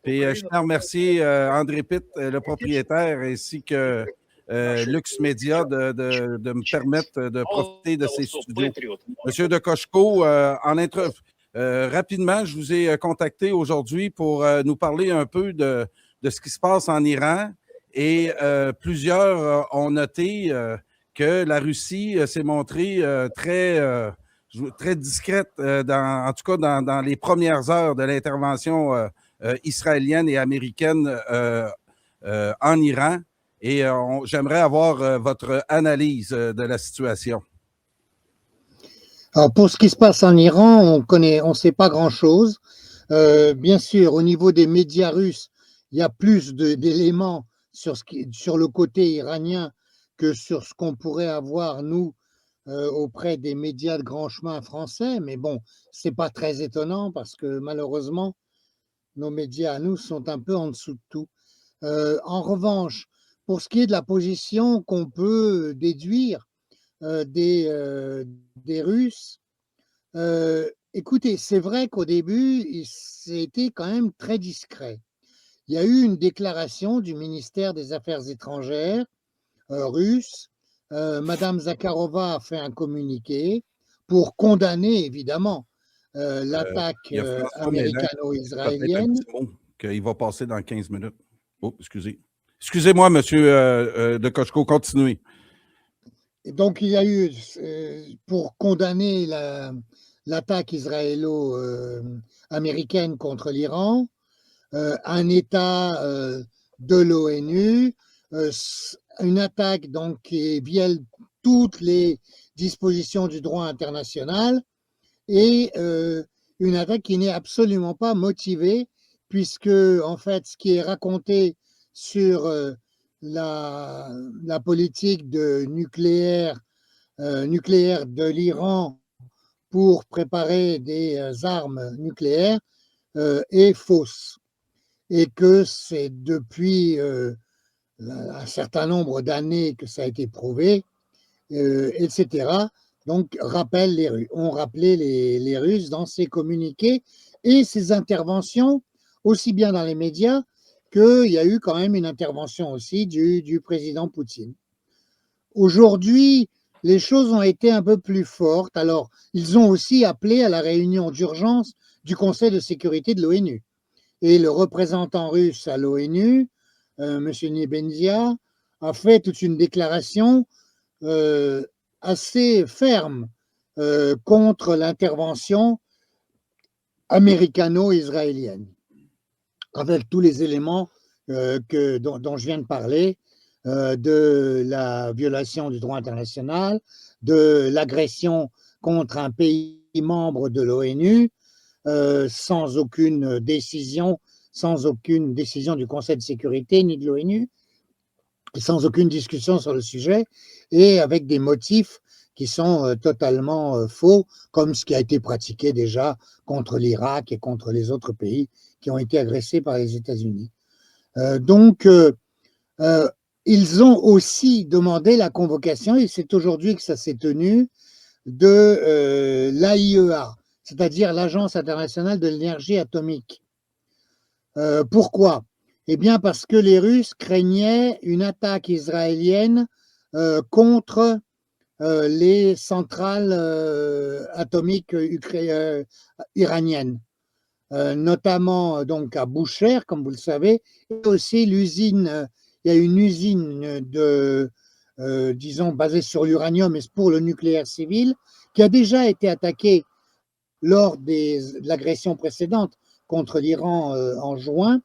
Puis je tiens à remercier André Pitt, le propriétaire, ainsi que Lux Media de me permettre de profiter de ces studios. Monsieur de Cocheco, rapidement, je vous ai contacté aujourd'hui pour nous parler un peu de ce qui se passe en Iran. Et plusieurs ont noté que la Russie s'est montrée très discrète, en tout cas dans les premières heures de l'intervention israélienne et américaine en Iran. Et j'aimerais avoir votre analyse de la situation. Alors pour ce qui se passe en Iran, on sait pas grand-chose. Bien sûr, au niveau des médias russes, il y a plus d'éléments sur le côté iranien que sur ce qu'on pourrait avoir, nous, auprès des médias de grand chemin français. Mais bon, c'est pas très étonnant parce que malheureusement, nos médias à nous sont un peu en dessous de tout. En revanche, pour ce qui est de la position qu'on peut déduire des Russes, écoutez, c'est vrai qu'au début, c'était quand même très discret. Il y a eu une déclaration du ministère des Affaires étrangères russe. Madame Zakharova a fait un communiqué pour condamner évidemment l'attaque américano-israélienne. Il va passer dans 15 minutes. Oh, excusez. Excusez-moi, monsieur de Cocheco, continuez. Donc, il y a eu, pour condamner l'attaque israélo-américaine contre l'Iran, un État de l'ONU, une attaque donc, qui viole toutes les dispositions du droit international et une attaque qui n'est absolument pas motivée, puisque, en fait, ce qui est raconté sur la politique nucléaire de l'Iran pour préparer des armes nucléaires est fausse. Et que c'est depuis un certain nombre d'années que ça a été prouvé, etc. Donc, ont rappelé les Russes dans ces communiqués et ces interventions, aussi bien dans les médias qu'il y a eu quand même une intervention aussi du président Poutine. Aujourd'hui, les choses ont été un peu plus fortes. Alors, ils ont aussi appelé à la réunion d'urgence du Conseil de sécurité de l'ONU. Et le représentant russe à l'ONU, M. Nebenzia, a fait toute une déclaration assez ferme contre l'intervention américano-israélienne, avec tous les éléments dont je viens de parler, de la violation du droit international, de l'agression contre un pays membre de l'ONU, sans aucune décision du Conseil de sécurité ni de l'ONU, sans aucune discussion sur le sujet, et avec des motifs qui sont totalement faux, comme ce qui a été pratiqué déjà contre l'Irak et contre les autres pays qui ont été agressés par les États-Unis. Donc, ils ont aussi demandé la convocation, et c'est aujourd'hui que ça s'est tenu, de l'AIEA, c'est-à-dire l'Agence internationale de l'énergie atomique. Pourquoi ? Eh bien, parce que les Russes craignaient une attaque israélienne contre les centrales atomiques iraniennes, notamment donc à Bushehr, comme vous le savez, et aussi l'usine. Il y a une usine disons, basée sur l'uranium, mais pour le nucléaire civil, qui a déjà été attaquée lors de l'agression précédente contre l'Iran en juin,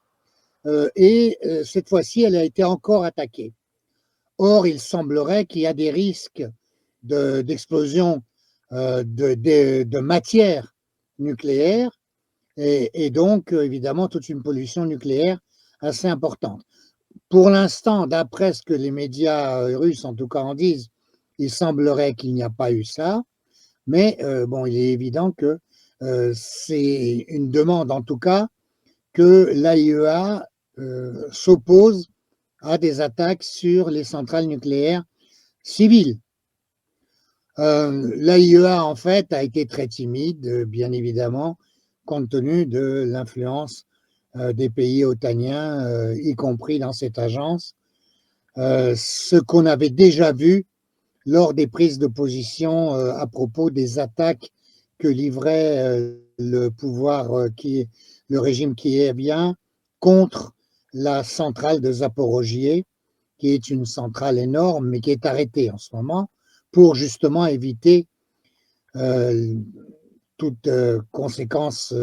et cette fois-ci, elle a été encore attaquée. Or, il semblerait qu'il y a des risques d'explosion de matière nucléaire et donc, évidemment, toute une pollution nucléaire assez importante. Pour l'instant, d'après ce que les médias russes, en tout cas, en disent, il semblerait qu'il n'y a pas eu ça, mais bon, il est évident que c'est une demande, en tout cas, que l'AIEA s'oppose à des attaques sur les centrales nucléaires civiles. L'AIEA, en fait, a été très timide, bien évidemment, compte tenu de l'influence des pays otaniens, y compris dans cette agence, ce qu'on avait déjà vu lors des prises de position à propos des attaques que livrait le pouvoir, le régime kievien contre la centrale de Zaporogie, qui est une centrale énorme, mais qui est arrêtée en ce moment, pour justement éviter toute conséquence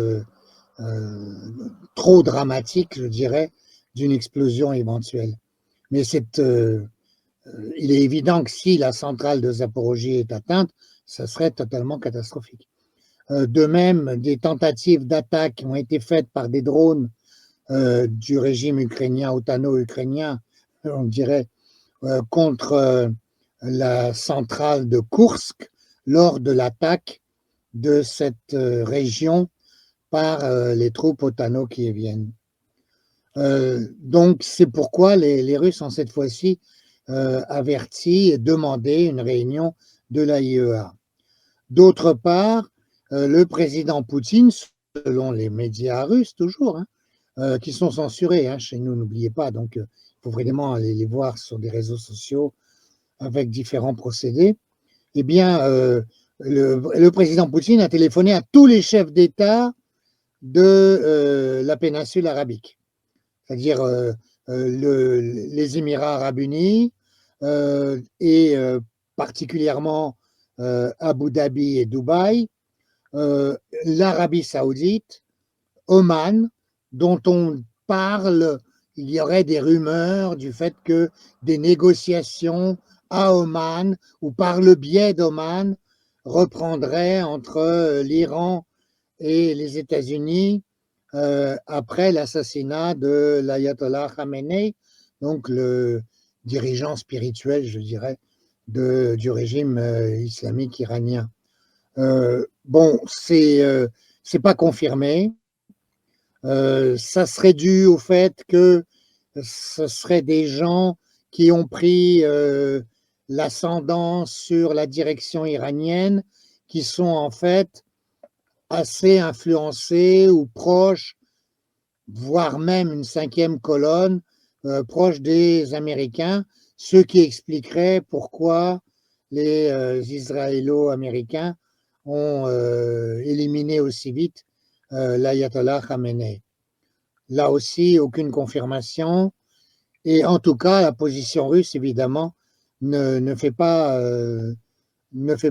trop dramatique, je dirais, d'une explosion éventuelle. Mais il est évident que si la centrale de Zaporogie est atteinte, ça serait totalement catastrophique. De même, des tentatives d'attaque ont été faites par des drones du régime ukrainien, otano-ukrainien, on dirait, contre la centrale de Koursk lors de l'attaque de cette région par les troupes otano-kieviennes. Donc, c'est pourquoi les Russes ont cette fois-ci averti et demandé une réunion de l'AIEA. D'autre part, le président Poutine, selon les médias russes toujours, qui sont censurés chez nous, n'oubliez pas, donc il faut vraiment aller les voir sur des réseaux sociaux avec différents procédés, eh bien, le président Poutine a téléphoné à tous les chefs d'État de la péninsule arabique, c'est-à-dire les Émirats arabes unis et particulièrement Abu Dhabi et Dubaï, l'Arabie saoudite, Oman, dont on parle, il y aurait des rumeurs du fait que des négociations à Oman ou par le biais d'Oman reprendraient entre l'Iran et les États-Unis après l'assassinat de l'ayatollah Khamenei, donc le dirigeant spirituel, je dirais, du régime islamique iranien. Bon, c'est pas confirmé. Ça serait dû au fait que ce seraient des gens qui ont pris l'ascendant sur la direction iranienne, qui sont en fait assez influencés ou proches, voire même une cinquième colonne, proche des Américains, ce qui expliquerait pourquoi les Israélo-Américains ont éliminé aussi vite l'ayatollah Khamenei. Là aussi, aucune confirmation. Et en tout cas, la position russe, évidemment, ne fait pas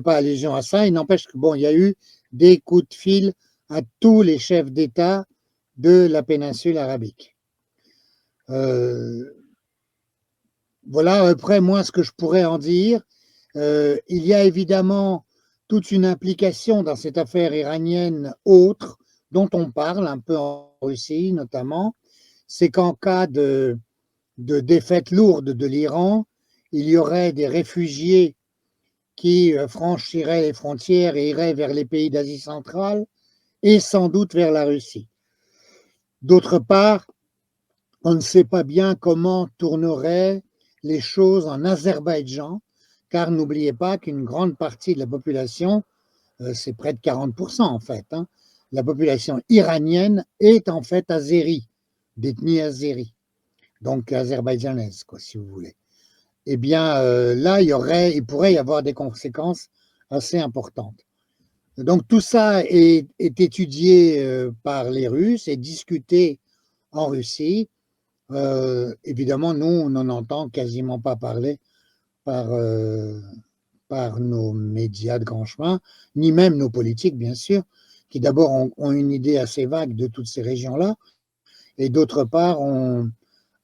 allusion à ça. Il n'empêche que, bon, il y a eu des coups de fil à tous les chefs d'État de la péninsule arabique. Voilà, après, moi, ce que je pourrais en dire. Il y a évidemment toute une implication dans cette affaire iranienne autre, dont on parle un peu en Russie notamment, c'est qu'en cas de défaite lourde de l'Iran, il y aurait des réfugiés qui franchiraient les frontières et iraient vers les pays d'Asie centrale et sans doute vers la Russie. D'autre part, on ne sait pas bien comment tourneraient les choses en Azerbaïdjan, car n'oubliez pas qu'une grande partie de la population, c'est près de 40% en fait, la population iranienne est en fait azérie, d'ethnie azérie, donc azerbaïdjanaise, quoi, si vous voulez. Eh bien, là, il pourrait y avoir des conséquences assez importantes. Donc, tout ça est étudié par les Russes et discuté en Russie. Évidemment, nous, on n'en entend quasiment pas parler par nos médias de grand chemin, ni même nos politiques, bien sûr, qui d'abord ont une idée assez vague de toutes ces régions-là, et d'autre part,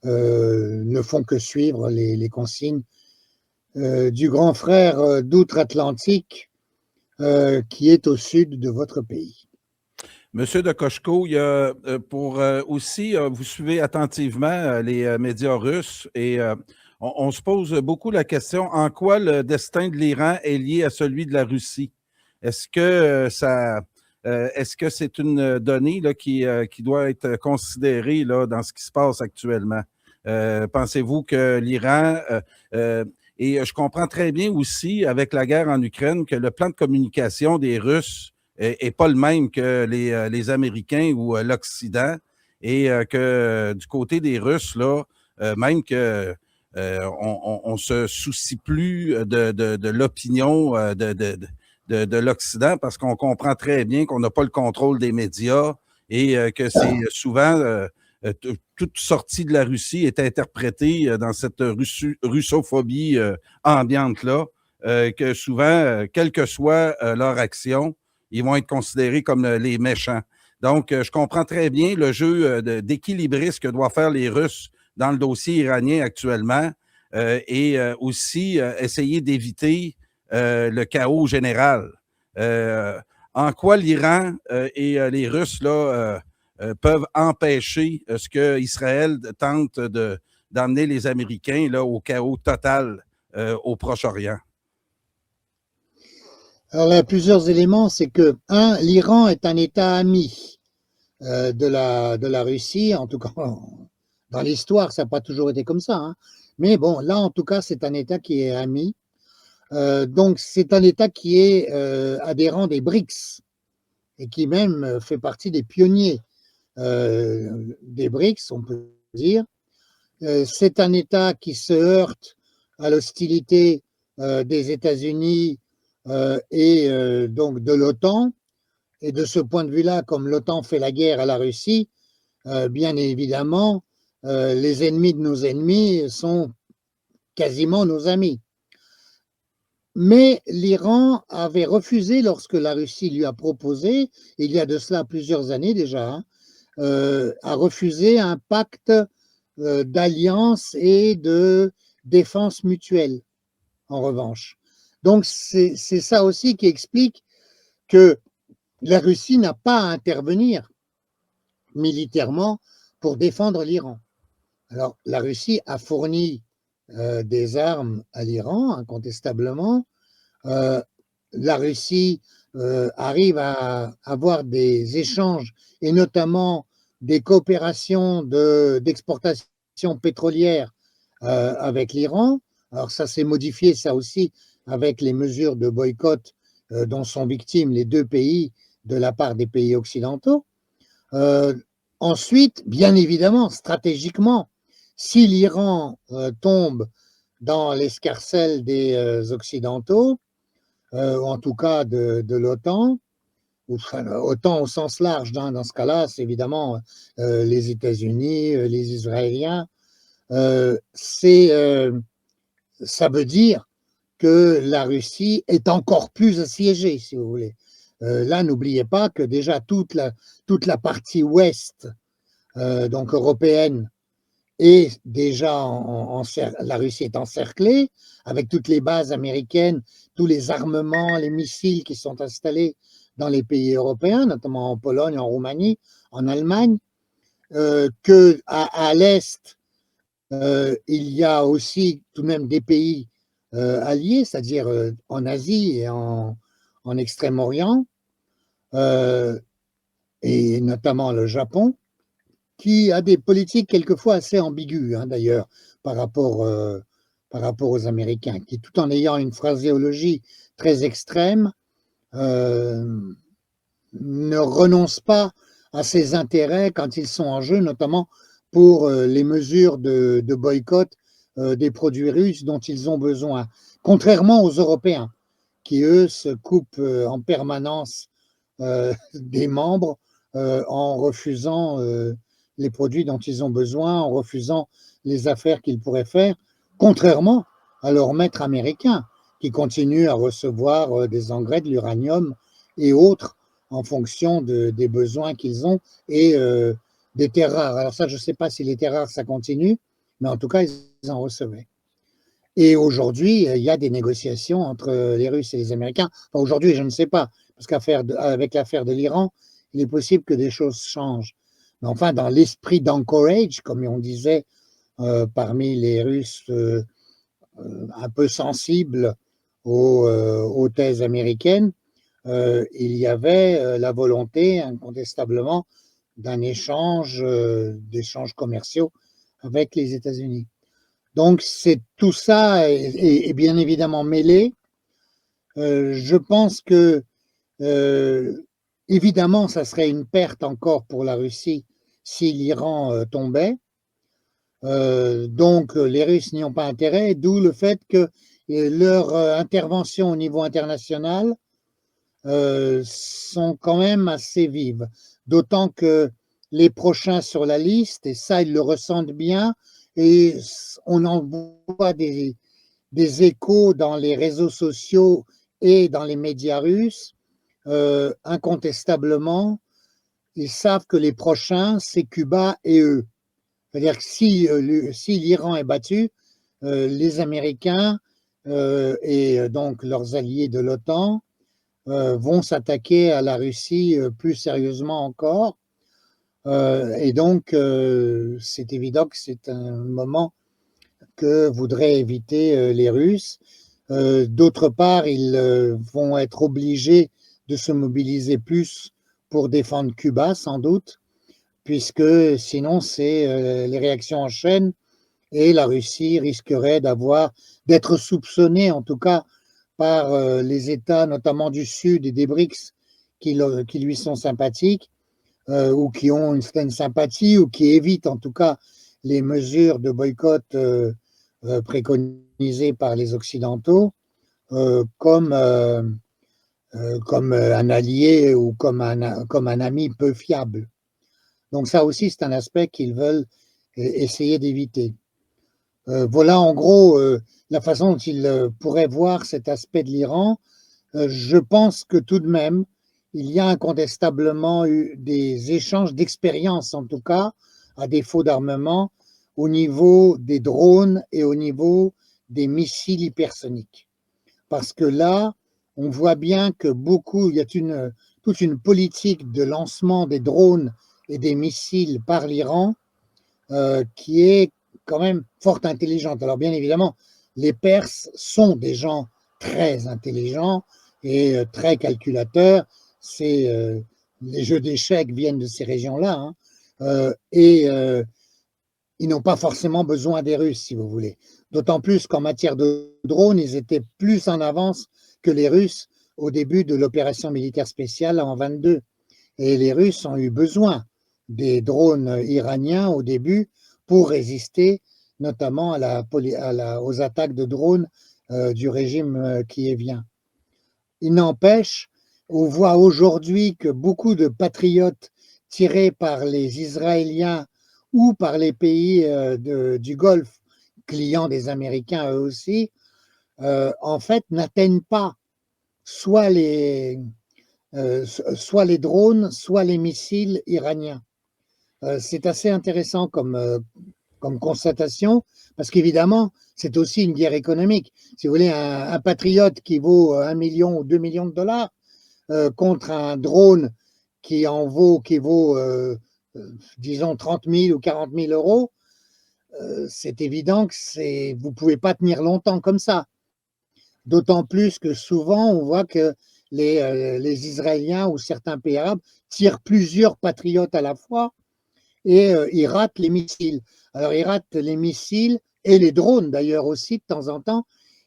ne font que suivre les consignes du grand frère d'outre-Atlantique qui est au sud de votre pays. Monsieur de Koshko, il y a, aussi, vous suivez attentivement les médias russes et on se pose beaucoup la question en quoi le destin de l'Iran est lié à celui de la Russie. Est-ce que c'est une donnée là, qui doit être considérée là, dans ce qui se passe actuellement? Pensez-vous que l'Iran, et je comprends très bien aussi avec la guerre en Ukraine que le plan de communication des Russes n'est pas le même que les Américains ou l'Occident. et que du côté des Russes, là, même que on se soucie plus de l'opinion de l'Occident parce qu'on comprend très bien qu'on n'a pas le contrôle des médias et que c'est souvent toute sortie de la Russie est interprétée dans cette russophobie ambiante-là, que souvent, quelle que soit leur action, ils vont être considérés comme les méchants. Donc, je comprends très bien le jeu d'équilibriste que doivent faire les Russes dans le dossier iranien actuellement et aussi essayer d'éviter le chaos général. En quoi l'Iran et les Russes là, peuvent empêcher ce que Israël tente d'emmener les Américains là, au chaos total au Proche-Orient? Alors, il y a plusieurs éléments. C'est que, un, l'Iran est un État ami de la Russie, en tout cas dans l'histoire, ça n'a pas toujours été comme ça. Hein. Mais bon, là, en tout cas, c'est un État qui est ami. Donc, c'est un État qui est adhérent des BRICS et qui même fait partie des pionniers des BRICS, on peut dire. C'est un État qui se heurte à l'hostilité des États-Unis et donc de l'OTAN. Et de ce point de vue-là, comme l'OTAN fait la guerre à la Russie, bien évidemment, les ennemis de nos ennemis sont quasiment nos amis. Mais l'Iran avait refusé, lorsque la Russie lui a proposé, il y a de cela plusieurs années déjà, hein, a refusé un pacte d'alliance et de défense mutuelle, en revanche. Donc c'est ça aussi qui explique que la Russie n'a pas à intervenir militairement pour défendre l'Iran. Alors, la Russie a fourni des armes à l'Iran, incontestablement. La Russie arrive à avoir des échanges et notamment des coopérations d'exportation pétrolière avec l'Iran. Alors, ça s'est modifié, ça aussi, avec les mesures de boycott dont sont victimes les deux pays de la part des pays occidentaux. Ensuite, bien évidemment, stratégiquement, si l'Iran tombe dans l'escarcelle des Occidentaux, en tout cas de l'OTAN, enfin, OTAN au sens large, hein, dans ce cas-là, c'est évidemment les États-Unis, les Israéliens, ça veut dire que la Russie est encore plus assiégée, si vous voulez. Là, n'oubliez pas que déjà toute la partie ouest, donc européenne, est déjà la Russie est encerclée, avec toutes les bases américaines, tous les armements, les missiles qui sont installés dans les pays européens, notamment en Pologne, en Roumanie, en Allemagne, qu'à l'est, il y a aussi tout de même des pays alliés, c'est-à-dire en Asie et en Extrême-Orient, et notamment le Japon, qui a des politiques quelquefois assez ambiguës, hein, d'ailleurs, par rapport aux Américains, qui, tout en ayant une phraséologie très extrême, ne renoncent pas à ses intérêts quand ils sont en jeu, notamment pour les mesures de boycott des produits russes dont ils ont besoin, contrairement aux Européens, qui, eux, se coupent en permanence des membres en refusant les produits dont ils ont besoin, en refusant les affaires qu'ils pourraient faire, contrairement à leurs maîtres américains, qui continuent à recevoir des engrais, de l'uranium et autres en fonction des besoins qu'ils ont et des terres rares. Alors ça, je ne sais pas si les terres rares, ça continue, mais en tout cas, ils en recevaient. Et aujourd'hui, il y a des négociations entre les Russes et les Américains. Enfin, aujourd'hui, je ne sais pas, parce qu'avec l'affaire de l'Iran, il est possible que des choses changent. Mais enfin, dans l'esprit d'anchorage, comme on disait parmi les Russes un peu sensibles aux thèses américaines, il y avait la volonté, incontestablement, d'un échange, d'échanges commerciaux avec les États-Unis. Donc, tout ça est bien évidemment mêlé. Je pense que, évidemment, ça serait une perte encore pour la Russie si l'Iran tombait. Donc, les Russes n'y ont pas intérêt, d'où le fait que leur intervention au niveau international sont quand même assez vives. D'autant que les prochains sur la liste, et ça, ils le ressentent bien, et on en voit des échos dans les réseaux sociaux et dans les médias russes, incontestablement, ils savent que les prochains, c'est Cuba et eux. C'est-à-dire que si l'Iran est battu, les Américains et donc leurs alliés de l'OTAN vont s'attaquer à la Russie plus sérieusement encore. Et donc, c'est évident que c'est un moment que voudraient éviter les Russes. D'autre part, ils vont être obligés de se mobiliser plus pour défendre Cuba, sans doute, puisque sinon, c'est les réactions en chaîne et la Russie risquerait d'être soupçonnée, en tout cas, par les États, notamment du Sud et des BRICS, qui lui sont sympathiques, ou qui ont une certaine sympathie, ou qui évitent en tout cas les mesures de boycott préconisées par les Occidentaux, comme un allié ou comme un ami peu fiable. Donc ça aussi, c'est un aspect qu'ils veulent essayer d'éviter. Voilà en gros la façon dont ils pourraient voir cet aspect de l'Iran. Je pense que tout de même, il y a incontestablement eu des échanges d'expériences, en tout cas, à défaut d'armement, au niveau des drones et au niveau des missiles hypersoniques. Parce que là, on voit bien que il y a toute une politique de lancement des drones et des missiles par l'Iran qui est quand même fort intelligente. Alors bien évidemment, les Perses sont des gens très intelligents et très calculateurs. Les jeux d'échecs viennent de ces régions-là, hein. Ils n'ont pas forcément besoin des Russes, si vous voulez. D'autant plus qu'en matière de drones, ils étaient plus en avance que les Russes au début de l'opération militaire spéciale en 22. Et les Russes ont eu besoin des drones iraniens au début pour résister notamment aux attaques de drones du régime qui vient. Il n'empêche, on voit aujourd'hui que beaucoup de patriotes tirés par les Israéliens ou par les pays du Golfe, clients des Américains eux aussi, en fait n'atteignent pas soit les drones, soit les missiles iraniens. C'est assez intéressant comme constatation, parce qu'évidemment, c'est aussi une guerre économique. Si vous voulez, un patriote qui vaut 1 million ou 2 millions de dollars contre un drone qui vaut disons, 30 000 ou 40 000 euros, c'est évident que vous ne pouvez pas tenir longtemps comme ça. D'autant plus que souvent, on voit que les Israéliens ou certains pays arabes tirent plusieurs patriotes à la fois et ils ratent les missiles. Alors, ils ratent les missiles et les drones d'ailleurs aussi de temps en temps,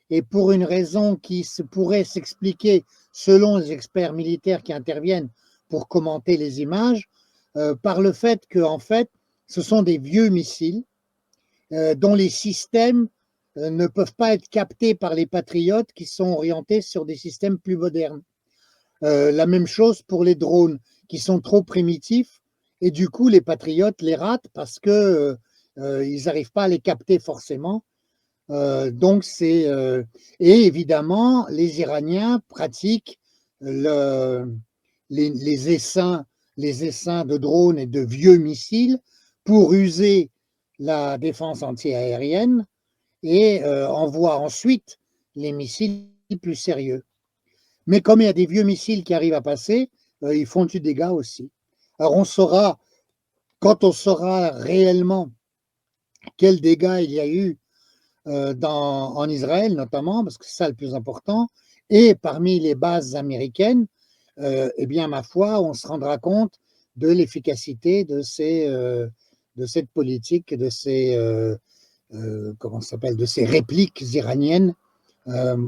et pour une raison qui pourrait s'expliquer selon les experts militaires qui interviennent pour commenter les images, par le fait que, en fait, ce sont des vieux missiles dont les systèmes ne peuvent pas être captés par les patriotes qui sont orientés sur des systèmes plus modernes. La même chose pour les drones qui sont trop primitifs et du coup les patriotes les ratent parce que ils n'arrivent pas à les capter forcément. Et évidemment les Iraniens pratiquent les essaims de drones et de vieux missiles pour user la défense antiaérienne et envoient ensuite les missiles plus sérieux. Mais comme il y a des vieux missiles qui arrivent à passer, ils font du dégât aussi. Alors quand on saura réellement quels dégâts il y a eu en Israël notamment, parce que c'est ça le plus important, et parmi les bases américaines, eh bien ma foi, on se rendra compte de l'efficacité de cette politique, de ces répliques iraniennes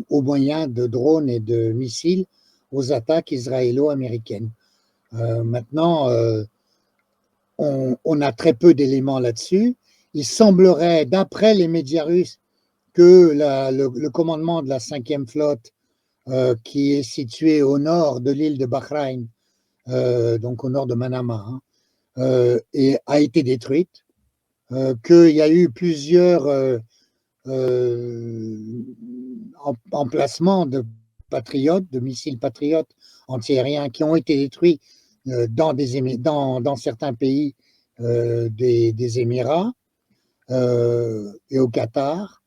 au moyen de drones et de missiles aux attaques israélo-américaines. Maintenant, on a très peu d'éléments là-dessus. Il semblerait, d'après les médias russes, que le commandement de la 5e flotte, qui est situé au nord de l'île de Bahreïn, donc au nord de Manama, a été détruite, qu'il y a eu plusieurs emplacements de patriotes, de missiles patriotes antiaériens qui ont été détruits dans certains pays des Émirats et au Qatar.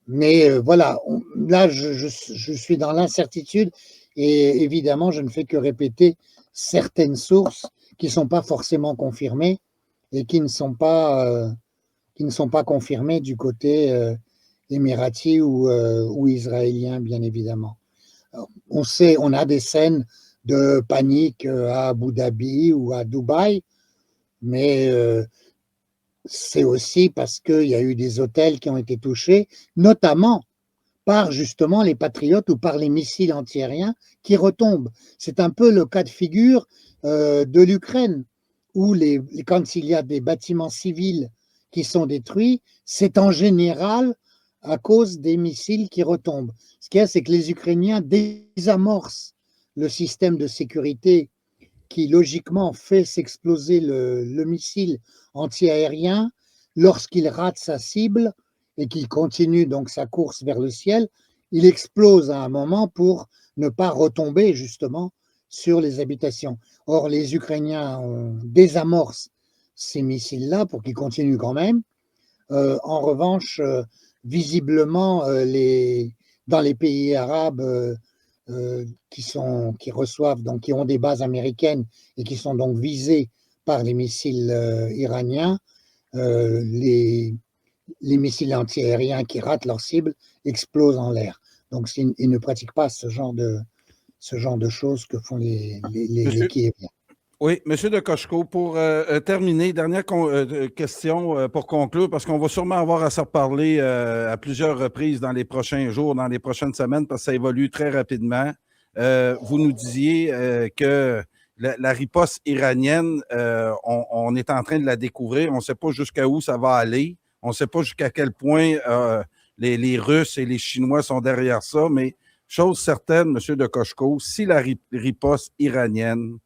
Mais voilà, là, je suis dans l'incertitude et évidemment, je ne fais que répéter certaines sources qui ne sont pas forcément confirmées et qui ne sont pas confirmées du côté émirati ou israélien, bien évidemment. Alors, on a des scènes de panique à Abu Dhabi ou à Dubaï, mais c'est aussi parce qu'il y a eu des hôtels qui ont été touchés, notamment par justement les patriotes ou par les missiles antiaériens qui retombent. C'est un peu le cas de figure de l'Ukraine, où quand il y a des bâtiments civils qui sont détruits, c'est en général à cause des missiles qui retombent. Ce qu'il y a, c'est que les Ukrainiens désamorcent le système de sécurité qui logiquement fait s'exploser le missile antiaérien lorsqu'il rate sa cible et qu'il continue donc sa course vers le ciel, il explose à un moment pour ne pas retomber justement sur les habitations. Or, les Ukrainiens désamorcent ces missiles-là pour qu'ils continuent quand même. En revanche, visiblement, dans les pays arabes qui reçoivent, donc qui ont des bases américaines et qui sont donc visés par les missiles iraniens, les missiles antiaériens qui ratent leur cible explosent en l'air. Donc ils ne pratiquent pas ce genre de choses que font les Kieviens. Oui, M. de Koshko, pour terminer, dernière question pour conclure, parce qu'on va sûrement avoir à se reparler à plusieurs reprises dans les prochains jours, dans les prochaines semaines, parce que ça évolue très rapidement. Vous nous disiez que la riposte iranienne, on est en train de la découvrir. On ne sait pas jusqu'à où ça va aller. On ne sait pas jusqu'à quel point les Russes et les Chinois sont derrière ça, mais chose certaine, M. de Koshko, si la riposte iranienne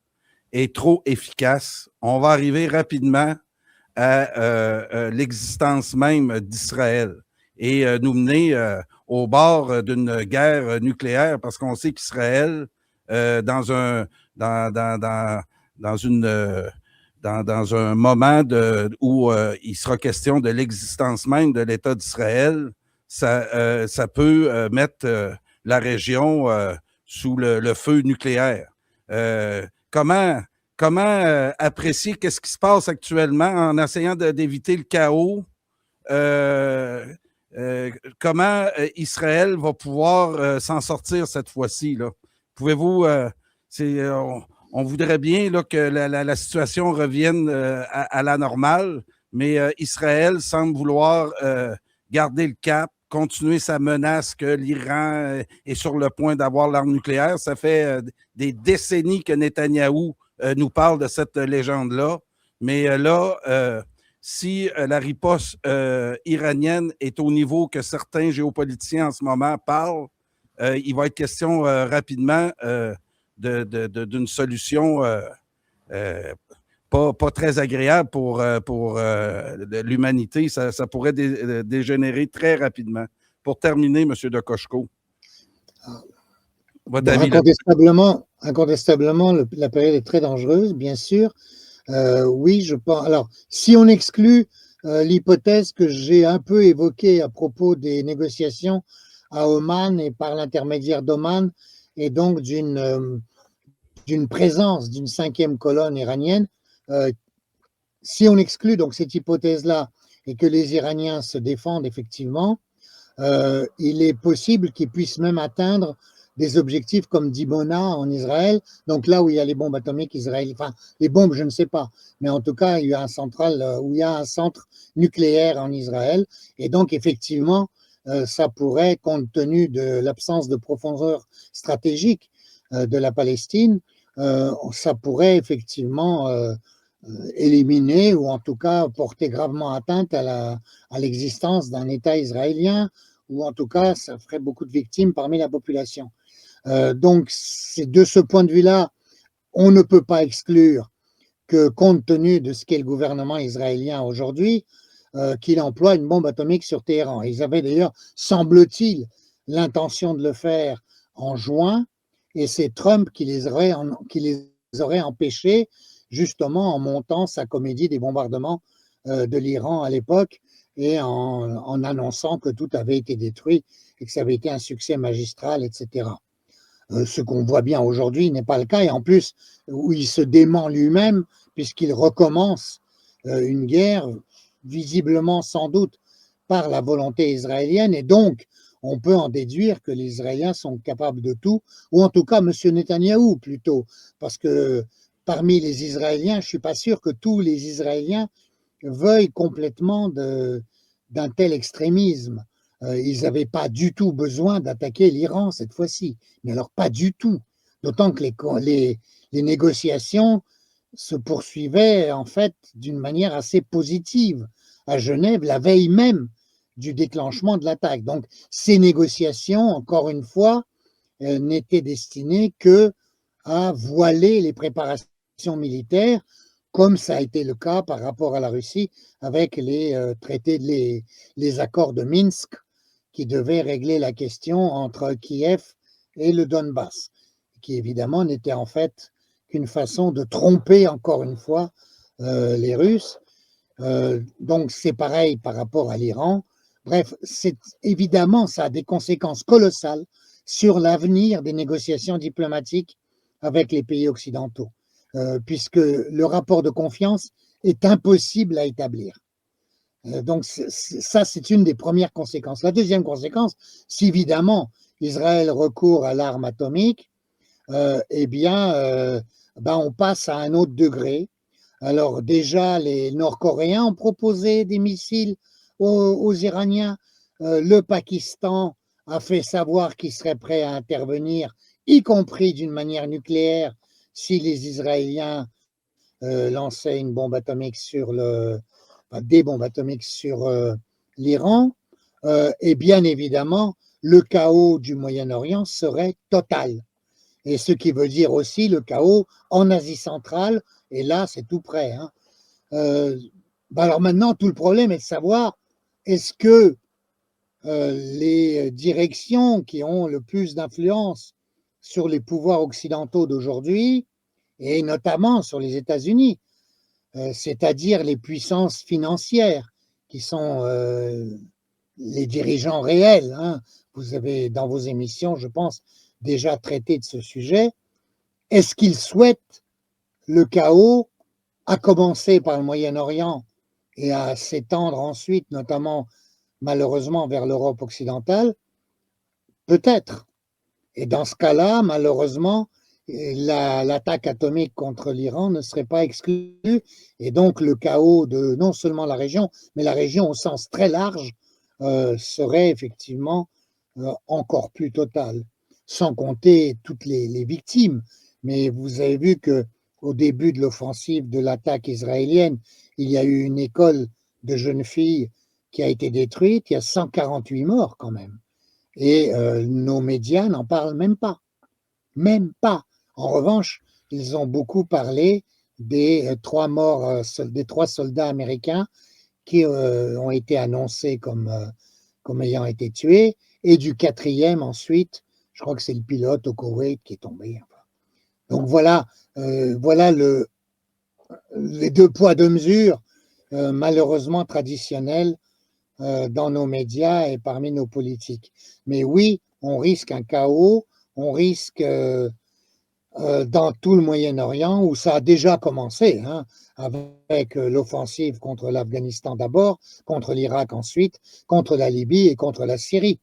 est trop efficace, on va arriver rapidement à l'existence même d'Israël et nous mener au bord d'une guerre nucléaire parce qu'on sait qu'Israël, dans un moment où il sera question de l'existence même de l'État d'Israël, ça peut mettre la région sous le feu nucléaire. Comment apprécier qu'est-ce qui se passe actuellement en essayant d'éviter le chaos? Comment Israël va pouvoir s'en sortir cette fois-ci? Pouvez-vous... on voudrait bien là, que la situation revienne à la normale, mais Israël semble vouloir garder le cap, continuer sa menace que l'Iran est sur le point d'avoir l'arme nucléaire. Ça fait des décennies que Netanyahou nous parle de cette légende-là. Mais là, si la riposte iranienne est au niveau que certains géopoliticiens en ce moment parlent, il va être question rapidement d'une solution pas très agréable pour l'humanité. Ça pourrait dégénérer très rapidement. Pour terminer, M. de Koshko, votre avis incontestablement, la période est très dangereuse, bien sûr. Oui, je pense. Alors, si on exclut l'hypothèse que j'ai un peu évoquée à propos des négociations à Oman et par l'intermédiaire d'Oman, et donc d'une présence d'une 5e colonne iranienne, si on exclut donc cette hypothèse-là et que les Iraniens se défendent effectivement, il est possible qu'ils puissent même atteindre des objectifs comme Dimona en Israël, donc là où il y a les bombes atomiques israéliennes, enfin les bombes je ne sais pas, mais en tout cas il y a un centre nucléaire en Israël, et donc effectivement ça pourrait, compte tenu de l'absence de profondeur stratégique de la Palestine, ça pourrait effectivement éliminer ou en tout cas porter gravement atteinte à l'existence d'un État israélien, ou en tout cas ça ferait beaucoup de victimes parmi la population. Donc c'est de ce point de vue-là, on ne peut pas exclure que compte tenu de ce qu'est le gouvernement israélien aujourd'hui, qu'il emploie une bombe atomique sur Téhéran. Ils avaient d'ailleurs, semble-t-il, l'intention de le faire en juin, et c'est Trump qui les aurait empêchés, justement en montant sa comédie des bombardements de l'Iran à l'époque, et en annonçant que tout avait été détruit et que ça avait été un succès magistral, etc. Ce qu'on voit bien aujourd'hui n'est pas le cas, et en plus, où il se dément lui-même, puisqu'il recommence une guerre, visiblement sans doute par la volonté israélienne, et donc on peut en déduire que les Israéliens sont capables de tout, ou en tout cas M. Netanyahou plutôt, parce que parmi les Israéliens, je ne suis pas sûr que tous les Israéliens veuillent complètement d'un tel extrémisme. Ils n'avaient pas du tout besoin d'attaquer l'Iran cette fois-ci, mais alors pas du tout. D'autant que les négociations se poursuivaient en fait d'une manière assez positive à Genève la veille même du déclenchement de l'attaque. Donc ces négociations, encore une fois, n'étaient destinées que à voiler les préparations militaires, comme ça a été le cas par rapport à la Russie avec les accords de Minsk qui devaient régler la question entre Kiev et le Donbass, qui évidemment n'était en fait qu'une façon de tromper encore une fois les Russes. Donc c'est pareil par rapport à l'Iran. Bref, évidemment, ça a des conséquences colossales sur l'avenir des négociations diplomatiques avec les pays occidentaux, puisque le rapport de confiance est impossible à établir. Donc ça, c'est une des premières conséquences. La deuxième conséquence, si évidemment Israël recourt à l'arme atomique, eh bien, on passe à un autre degré. Alors déjà, les Nord-Coréens ont proposé des missiles aux Iraniens. Le Pakistan a fait savoir qu'il serait prêt à intervenir, y compris d'une manière nucléaire, si les Israéliens lançaient une bombe atomique des bombes atomiques sur l'Iran. Et bien évidemment, le chaos du Moyen-Orient serait total. Et ce qui veut dire aussi le chaos en Asie centrale, et là, c'est tout près. Hein. Alors maintenant, tout le problème est de savoir, est-ce que les directions qui ont le plus d'influence sur les pouvoirs occidentaux d'aujourd'hui, et notamment sur les États-Unis, c'est-à-dire les puissances financières, qui sont les dirigeants réels, hein. Vous avez, dans vos émissions, je pense, déjà traité de ce sujet. Est-ce qu'ils souhaitent le chaos, à commencer par le Moyen-Orient et à s'étendre ensuite, notamment malheureusement vers l'Europe occidentale? Peut-être. Et dans ce cas-là, malheureusement, l'attaque atomique contre l'Iran ne serait pas exclue, et donc le chaos de non seulement la région, mais la région au sens très large serait effectivement encore plus total, sans compter toutes les victimes. Mais vous avez vu qu'au début de l'offensive de l'attaque israélienne, il y a eu une école de jeunes filles qui a été détruite, il y a 148 morts quand même. Et nos médias n'en parlent même pas. Même pas. En revanche, ils ont beaucoup parlé des 3 morts, des 3 soldats américains qui ont été annoncés comme ayant été tués, et du 4e ensuite, je crois que c'est le pilote au Koweït qui est tombé. Donc voilà, voilà les 2 poids 2 mesures malheureusement traditionnels dans nos médias et parmi nos politiques. Mais oui, on risque un chaos, on risque dans tout le Moyen-Orient, où ça a déjà commencé, hein, avec l'offensive contre l'Afghanistan d'abord, contre l'Irak ensuite, contre la Libye et contre la Syrie,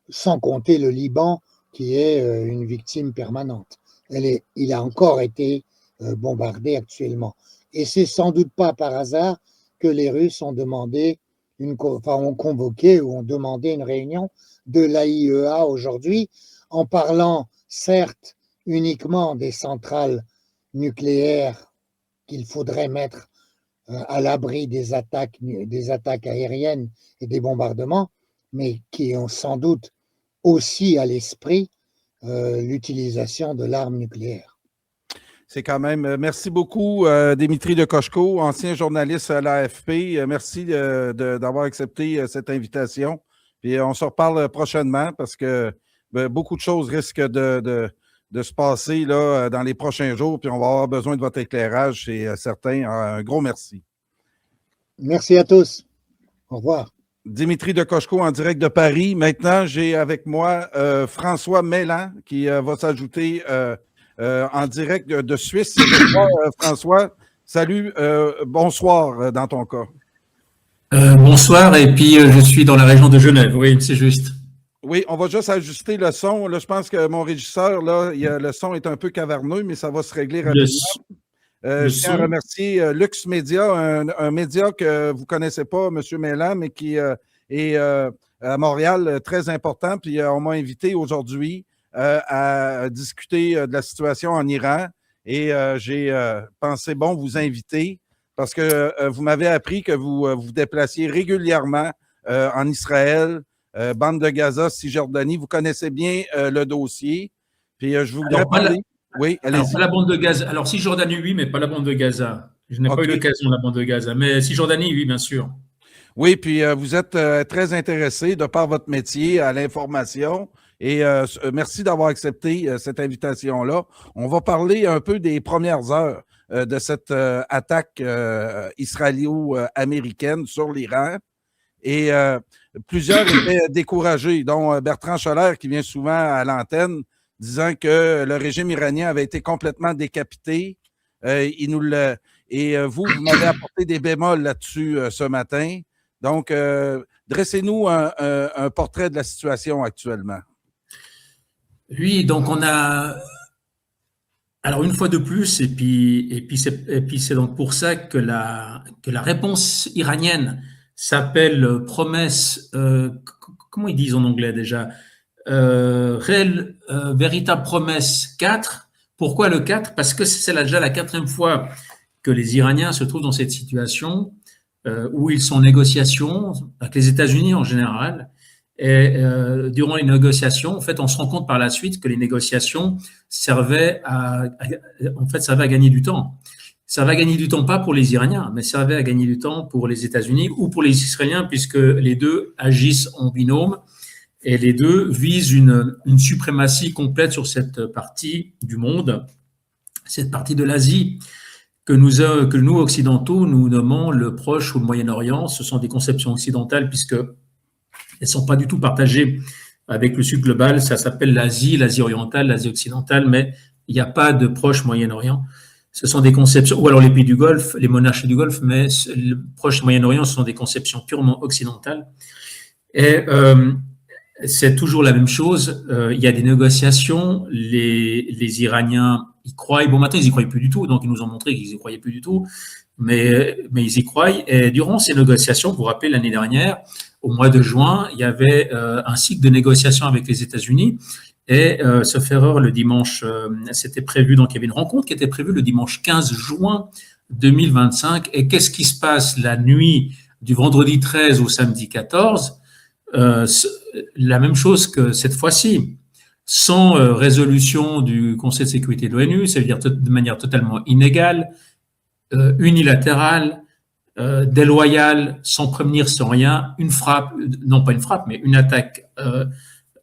sans compter le Liban qui est une victime permanente. Il a encore été bombardé actuellement. Et c'est sans doute pas par hasard que les Russes ont demandé, ont convoqué ou ont demandé une réunion de l'AIEA aujourd'hui, en parlant certes uniquement des centrales nucléaires qu'il faudrait mettre à l'abri des attaques aériennes et des bombardements, mais qui ont sans doute aussi à l'esprit l'utilisation de l'arme nucléaire. C'est quand même. Merci beaucoup, Dimitri de Koshko, ancien journaliste à l'AFP. Merci d'avoir accepté cette invitation. Puis on se reparle prochainement parce que beaucoup de choses risquent de se passer là, dans les prochains jours. Puis on va avoir besoin de votre éclairage, c'est certain. Un gros merci. Merci à tous. Au revoir. Dimitri de Koshko en direct de Paris. Maintenant, j'ai avec moi François Meylan qui va s'ajouter en direct de Suisse. François, salut, bonsoir dans ton cas. Bonsoir, et puis je suis dans la région de Genève, oui, c'est juste. Oui, on va juste ajuster le son. Là, je pense que mon régisseur, là, le son est un peu caverneux, mais ça va se régler rapidement. Je tiens à remercier Lux Média, un média que vous ne connaissez pas, M. Meylan, mais qui est à Montréal très important. Puis on m'a invité aujourd'hui à discuter de la situation en Iran. Et j'ai pensé bon vous inviter parce que vous m'avez appris que vous vous déplaciez régulièrement en Israël, bande de Gaza, Cisjordanie. Vous connaissez bien le dossier. Puis je voudrais parler. Oui, alors, pas la bande de Gaza. Alors, Cisjordanie, oui, mais pas la bande de Gaza. Je n'ai pas eu l'occasion de la bande de Gaza. Mais Cisjordanie, oui, bien sûr. Oui, puis vous êtes très intéressé de par votre métier à l'information. Et merci d'avoir accepté cette invitation-là. On va parler un peu des premières heures de cette attaque israélo-américaine sur l'Iran. Et plusieurs étaient découragés, dont Bertrand Scholler, qui vient souvent à l'antenne, disant que le régime iranien avait été complètement décapité. Et vous m'avez apporté des bémols là-dessus ce matin. Donc, dressez-nous un portrait de la situation actuellement. Oui, donc on a... Alors, une fois de plus, et puis c'est donc pour ça que la réponse iranienne s'appelle promesse, comment ils disent en anglais déjà, réelle, véritable promesse 4. Pourquoi le 4? Parce que c'est déjà la 4e fois que les Iraniens se trouvent dans cette situation où ils sont en négociation avec les États-Unis en général. Et durant les négociations, en fait, on se rend compte par la suite que les négociations servaient à gagner du temps. Ça va gagner du temps pas pour les Iraniens, mais servait à gagner du temps pour les États-Unis ou pour les Israéliens, puisque les deux agissent en binôme et les deux visent une suprématie complète sur cette partie du monde, cette partie de l'Asie que nous occidentaux, nous nommons le Proche ou le Moyen-Orient. Ce sont des conceptions occidentales puisque elles ne sont pas du tout partagées avec le Sud global. Ça s'appelle l'Asie, l'Asie orientale, l'Asie occidentale, mais il n'y a pas de Proche Moyen-Orient. Ce sont des conceptions, ou alors les pays du Golfe, les monarchies du Golfe, mais le Proche Moyen-Orient, ce sont des conceptions purement occidentales. Et c'est toujours la même chose. Il y a des négociations. Les Iraniens y croient. Bon, maintenant, ils y croient plus du tout. Donc, ils nous ont montré qu'ils y croyaient plus du tout. Mais ils y croient. Et durant ces négociations, vous vous rappelez, l'année dernière, au mois de juin, il y avait un cycle de négociations avec les États-Unis. Et sauf erreur, le dimanche, c'était prévu. Donc, il y avait une rencontre qui était prévue le dimanche 15 juin 2025. Et qu'est-ce qui se passe la nuit du vendredi 13 au samedi 14? La même chose que cette fois-ci, sans résolution du Conseil de sécurité de l'ONU, ça veut dire de manière totalement inégale, unilatérale, déloyale, sans prévenir, sans rien, une frappe, non pas une frappe, mais une attaque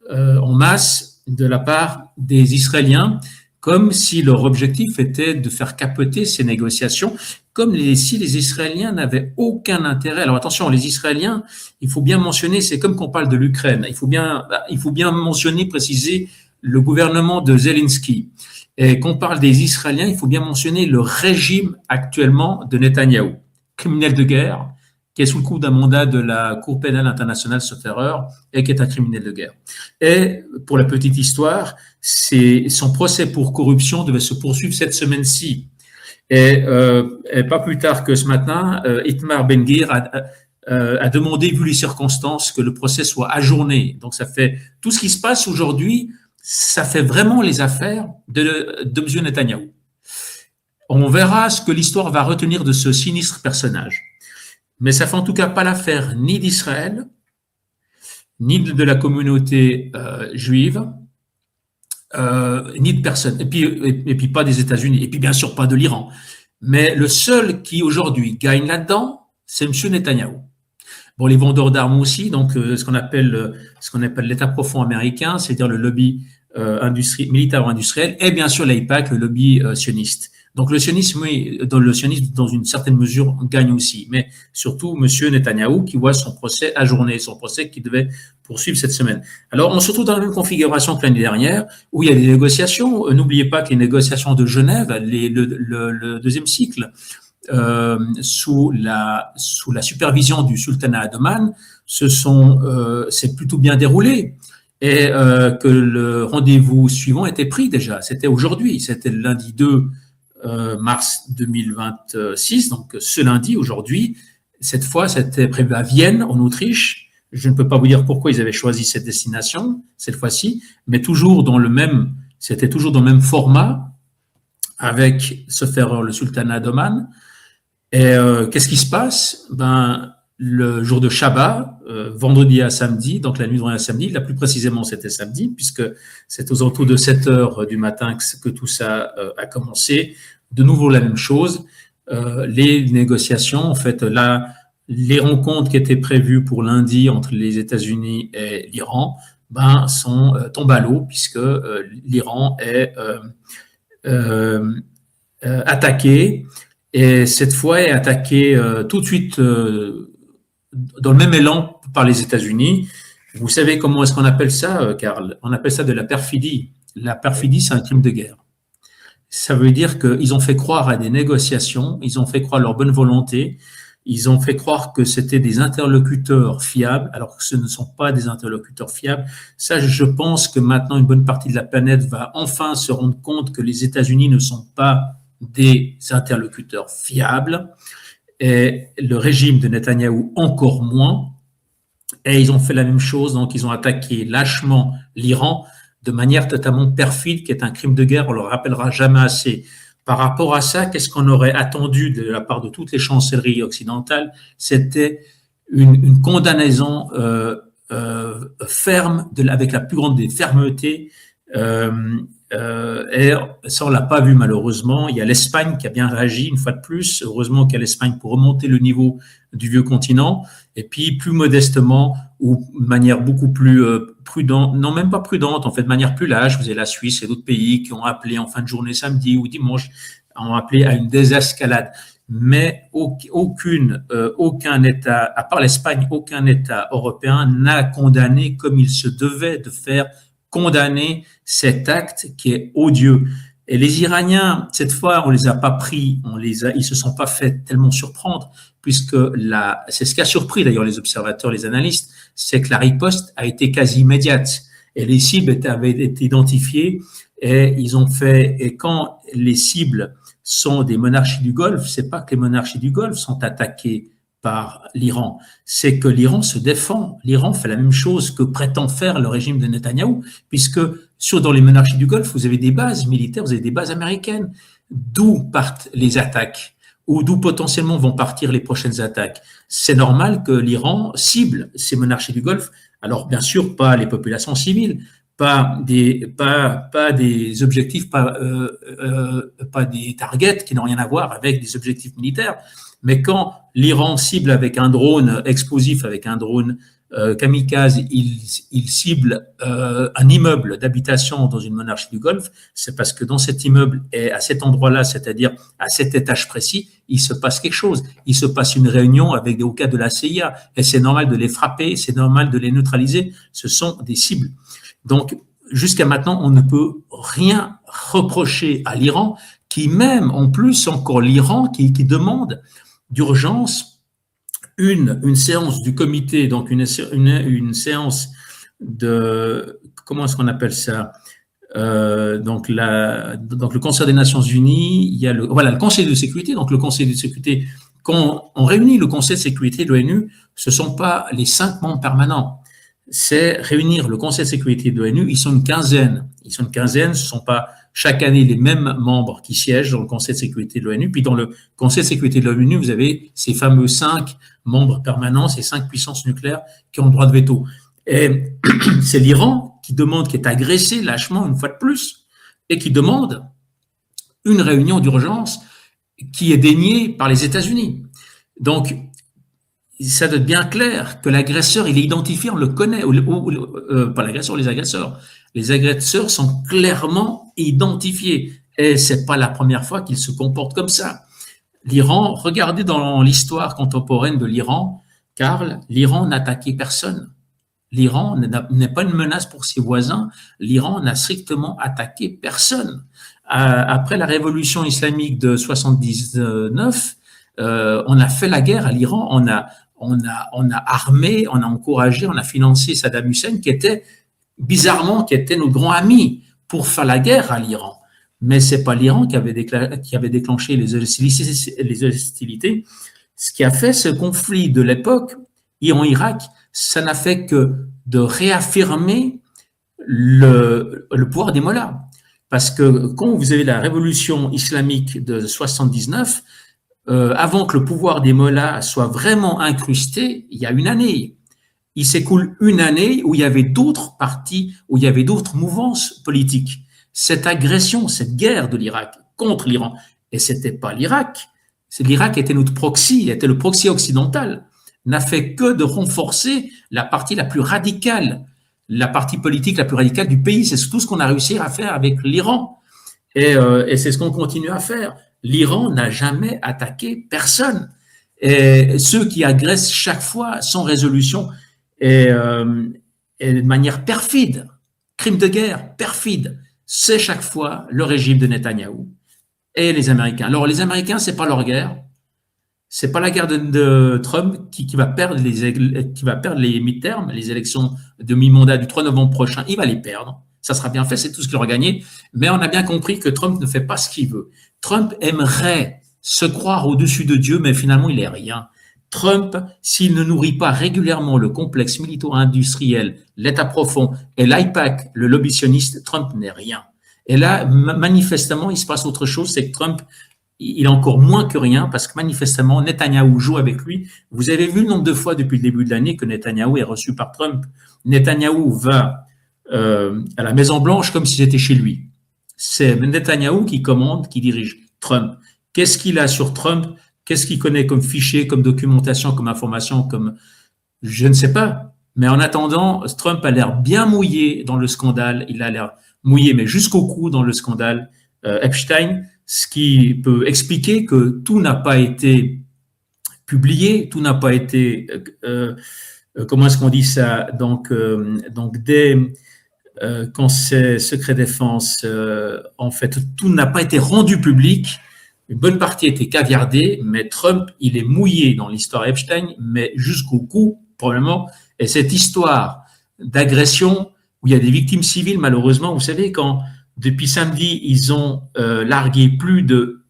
en masse de la part des Israéliens, comme si leur objectif était de faire capoter ces négociations, comme si les Israéliens n'avaient aucun intérêt. Alors attention, les Israéliens, il faut bien mentionner, c'est comme qu'on parle de l'Ukraine, il faut bien mentionner, préciser le gouvernement de Zelensky. Et qu'on parle des Israéliens, il faut bien mentionner le régime actuellement de Netanyahou, criminel de guerre, qui est sous le coup d'un mandat de la Cour pénale internationale sauf erreur et qui est un criminel de guerre. Et pour la petite histoire, son procès pour corruption devait se poursuivre cette semaine-ci. Et pas plus tard que ce matin, Itamar Ben-Gvir a demandé, vu les circonstances, que le procès soit ajourné. Donc ça fait tout ce qui se passe aujourd'hui, ça fait vraiment les affaires de M. Netanyahou. On verra ce que l'histoire va retenir de ce sinistre personnage. Mais ça fait en tout cas pas l'affaire ni d'Israël, ni de la communauté juive, ni de personne, et puis pas des États-Unis, et puis bien sûr pas de l'Iran. Mais le seul qui aujourd'hui gagne là-dedans, c'est M. Netanyahou. Bon, les vendeurs d'armes aussi, donc ce qu'on appelle l'État profond américain, c'est-à-dire le lobby militaro-industriel, et bien sûr l'AIPAC, le lobby sioniste. Donc le sionisme, oui, dans une certaine mesure, gagne aussi. Mais surtout, M. Netanyahou qui voit son procès ajourné, son procès qui devait poursuivre cette semaine. Alors, on se retrouve dans la même configuration que l'année dernière, où il y a des négociations. N'oubliez pas que les négociations de Genève, le deuxième cycle, sous la supervision du sultanat d'Oman, c'est plutôt bien déroulé. Et que le rendez-vous suivant était pris déjà. C'était aujourd'hui, c'était le lundi 2 mars 2026, donc ce lundi, aujourd'hui. Cette fois, c'était prévu à Vienne, en Autriche. Je ne peux pas vous dire pourquoi ils avaient choisi cette destination, cette fois-ci, mais c'était toujours dans le même format, avec, sauf erreur, le sultanat d'Oman. Et qu'est-ce qui se passe? Le jour de Shabbat, vendredi à samedi, donc la nuit de vendredi à samedi, la plus précisément c'était samedi, puisque c'est aux alentours de 7 heures du matin que tout ça a commencé. De nouveau la même chose, les négociations, en fait, là, les rencontres qui étaient prévues pour lundi entre les États-Unis et l'Iran, tombent à l'eau, puisque l'Iran est attaqué, et cette fois est attaqué tout de suite dans le même élan par les États-Unis. Vous savez comment est-ce qu'on appelle ça, Karl? On appelle ça de la perfidie. La perfidie, c'est un crime de guerre. Ça veut dire qu'ils ont fait croire à des négociations, ils ont fait croire leur bonne volonté, ils ont fait croire que c'était des interlocuteurs fiables, alors que ce ne sont pas des interlocuteurs fiables. Ça, je pense que maintenant, une bonne partie de la planète va enfin se rendre compte que les États-Unis ne sont pas des interlocuteurs fiables, et le régime de Netanyahou encore moins. Et ils ont fait la même chose, donc ils ont attaqué lâchement l'Iran de manière totalement perfide, qui est un crime de guerre, on ne le rappellera jamais assez. Par rapport à ça, qu'est-ce qu'on aurait attendu de la part de toutes les chancelleries occidentales? C'était une condamnation ferme, avec la plus grande des fermetés, et ça, on l'a pas vu malheureusement. Il y a l'Espagne qui a bien réagi une fois de plus. Heureusement qu'il y a l'Espagne pour remonter le niveau du vieux continent. Et puis, plus modestement, ou de manière beaucoup plus prudente, non même pas prudente, en fait, de manière plus lâche, vous avez la Suisse et d'autres pays qui ont appelé en fin de journée samedi ou dimanche, ont appelé à une désescalade. Mais aucun État, à part l'Espagne, aucun État européen n'a condamné comme il se devait de faire, condamner cet acte qui est odieux. Et les Iraniens, cette fois, on les a pas pris, ils se sont pas fait tellement surprendre, puisque c'est ce qui a surpris d'ailleurs les observateurs, les analystes, c'est que la riposte a été quasi immédiate. Et les cibles avaient été identifiées, et quand les cibles sont des monarchies du Golfe, c'est pas que les monarchies du Golfe sont attaquées par l'Iran, c'est que l'Iran se défend. L'Iran fait la même chose que prétend faire le régime de Netanyahou, puisque dans les monarchies du Golfe, vous avez des bases militaires, vous avez des bases américaines, d'où partent les attaques, ou d'où potentiellement vont partir les prochaines attaques. C'est normal que l'Iran cible ces monarchies du Golfe, alors bien sûr pas les populations civiles, pas des objectifs, pas des targets qui n'ont rien à voir avec des objectifs militaires. Mais quand l'Iran cible avec un drone explosif, avec un drone kamikaze, il cible un immeuble d'habitation dans une monarchie du Golfe, c'est parce que dans cet immeuble et à cet endroit-là, c'est-à-dire à cet étage précis, il se passe quelque chose. Il se passe une réunion avec des hauts-cadres de la CIA, et c'est normal de les frapper, c'est normal de les neutraliser. Ce sont des cibles. Donc, jusqu'à maintenant, on ne peut rien reprocher à l'Iran, qui même, en plus, encore l'Iran qui demande d'urgence une séance du comité, donc une séance de, comment est-ce qu'on appelle ça, donc le Conseil des Nations Unies, il y a le Conseil de sécurité. Donc le Conseil de sécurité, quand on réunit le Conseil de sécurité de l'ONU, ce ne sont pas les 5 membres permanents, c'est réunir le Conseil de sécurité de l'ONU. Ils sont une quinzaine, ce ne sont pas chaque année les mêmes membres qui siègent dans le Conseil de sécurité de l'ONU. Puis dans le Conseil de sécurité de l'ONU, vous avez ces fameux 5 membres permanents, ces 5 puissances nucléaires qui ont le droit de veto. Et c'est l'Iran qui est agressé lâchement une fois de plus, et qui demande une réunion d'urgence qui est déniée par les États-Unis. Donc, ça doit être bien clair que l'agresseur, il est identifié, on le connaît, pas l'agresseur, les agresseurs. Les agresseurs sont clairement identifiés, et c'est pas la première fois qu'ils se comportent comme ça. L'Iran, regardez dans l'histoire contemporaine de l'Iran, Karl, l'Iran n'a attaqué personne. L'Iran n'est pas une menace pour ses voisins. L'Iran n'a strictement attaqué personne. Après la révolution islamique de 79, on a fait la guerre à l'Iran. On a armé, on a encouragé, on a financé Saddam Hussein, qui était notre grand ami, pour faire la guerre à l'Iran. Mais c'est pas l'Iran qui avait déclenché les hostilités. Ce qui a fait ce conflit de l'époque, Iran-Irak, ça n'a fait que de réaffirmer le pouvoir des mollahs. Parce que quand vous avez la révolution islamique de 79, avant que le pouvoir des mollahs soit vraiment incrusté, il y a une année. Il s'écoule une année où il y avait d'autres partis, où il y avait d'autres mouvances politiques. Cette agression, cette guerre de l'Irak contre l'Iran, et c'était pas l'Irak, l'Irak était notre proxy, était le proxy occidental, n'a fait que de renforcer la partie la plus radicale, la partie politique la plus radicale du pays. C'est tout ce qu'on a réussi à faire avec l'Iran. Et c'est ce qu'on continue à faire. L'Iran n'a jamais attaqué personne. Et ceux qui agressent chaque fois sans résolution et de manière perfide, crime de guerre, perfide, c'est chaque fois le régime de Netanyahou et les Américains. Alors les Américains, c'est pas leur guerre. C'est pas la guerre de Trump qui va perdre les midterms, les élections de mi-mandat du 3 novembre prochain. Il va les perdre. Ça sera bien fait, c'est tout ce qu'il aura gagné. Mais on a bien compris que Trump ne fait pas ce qu'il veut. Trump aimerait se croire au-dessus de Dieu, mais finalement, il est rien. Trump, s'il ne nourrit pas régulièrement le complexe militaro-industriel, l'État profond et l'IPAC, le lobby sioniste, Trump n'est rien. Et là, manifestement, il se passe autre chose, c'est que Trump, il est encore moins que rien, parce que manifestement, Netanyahou joue avec lui. Vous avez vu le nombre de fois depuis le début de l'année que Netanyahou est reçu par Trump. Netanyahou va à la Maison-Blanche comme si c'était chez lui. C'est Netanyahou qui commande, qui dirige Trump. Qu'est-ce qu'il a sur Trump? Qu'est-ce qu'il connaît comme fichier, comme documentation, comme information, comme... Je ne sais pas. Mais en attendant, Trump a l'air bien mouillé dans le scandale. Il a l'air mouillé, mais jusqu'au cou dans le scandale Epstein, ce qui peut expliquer que tout n'a pas été publié, tout n'a pas été... comment est-ce qu'on dit ça? Donc quand c'est secret défense, en fait, tout n'a pas été rendu public. Une bonne partie a été caviardée, mais Trump, il est mouillé dans l'histoire Epstein, mais jusqu'au cou, probablement. Et cette histoire d'agression, où il y a des victimes civiles, malheureusement, vous savez, quand depuis samedi, ils ont largué plus de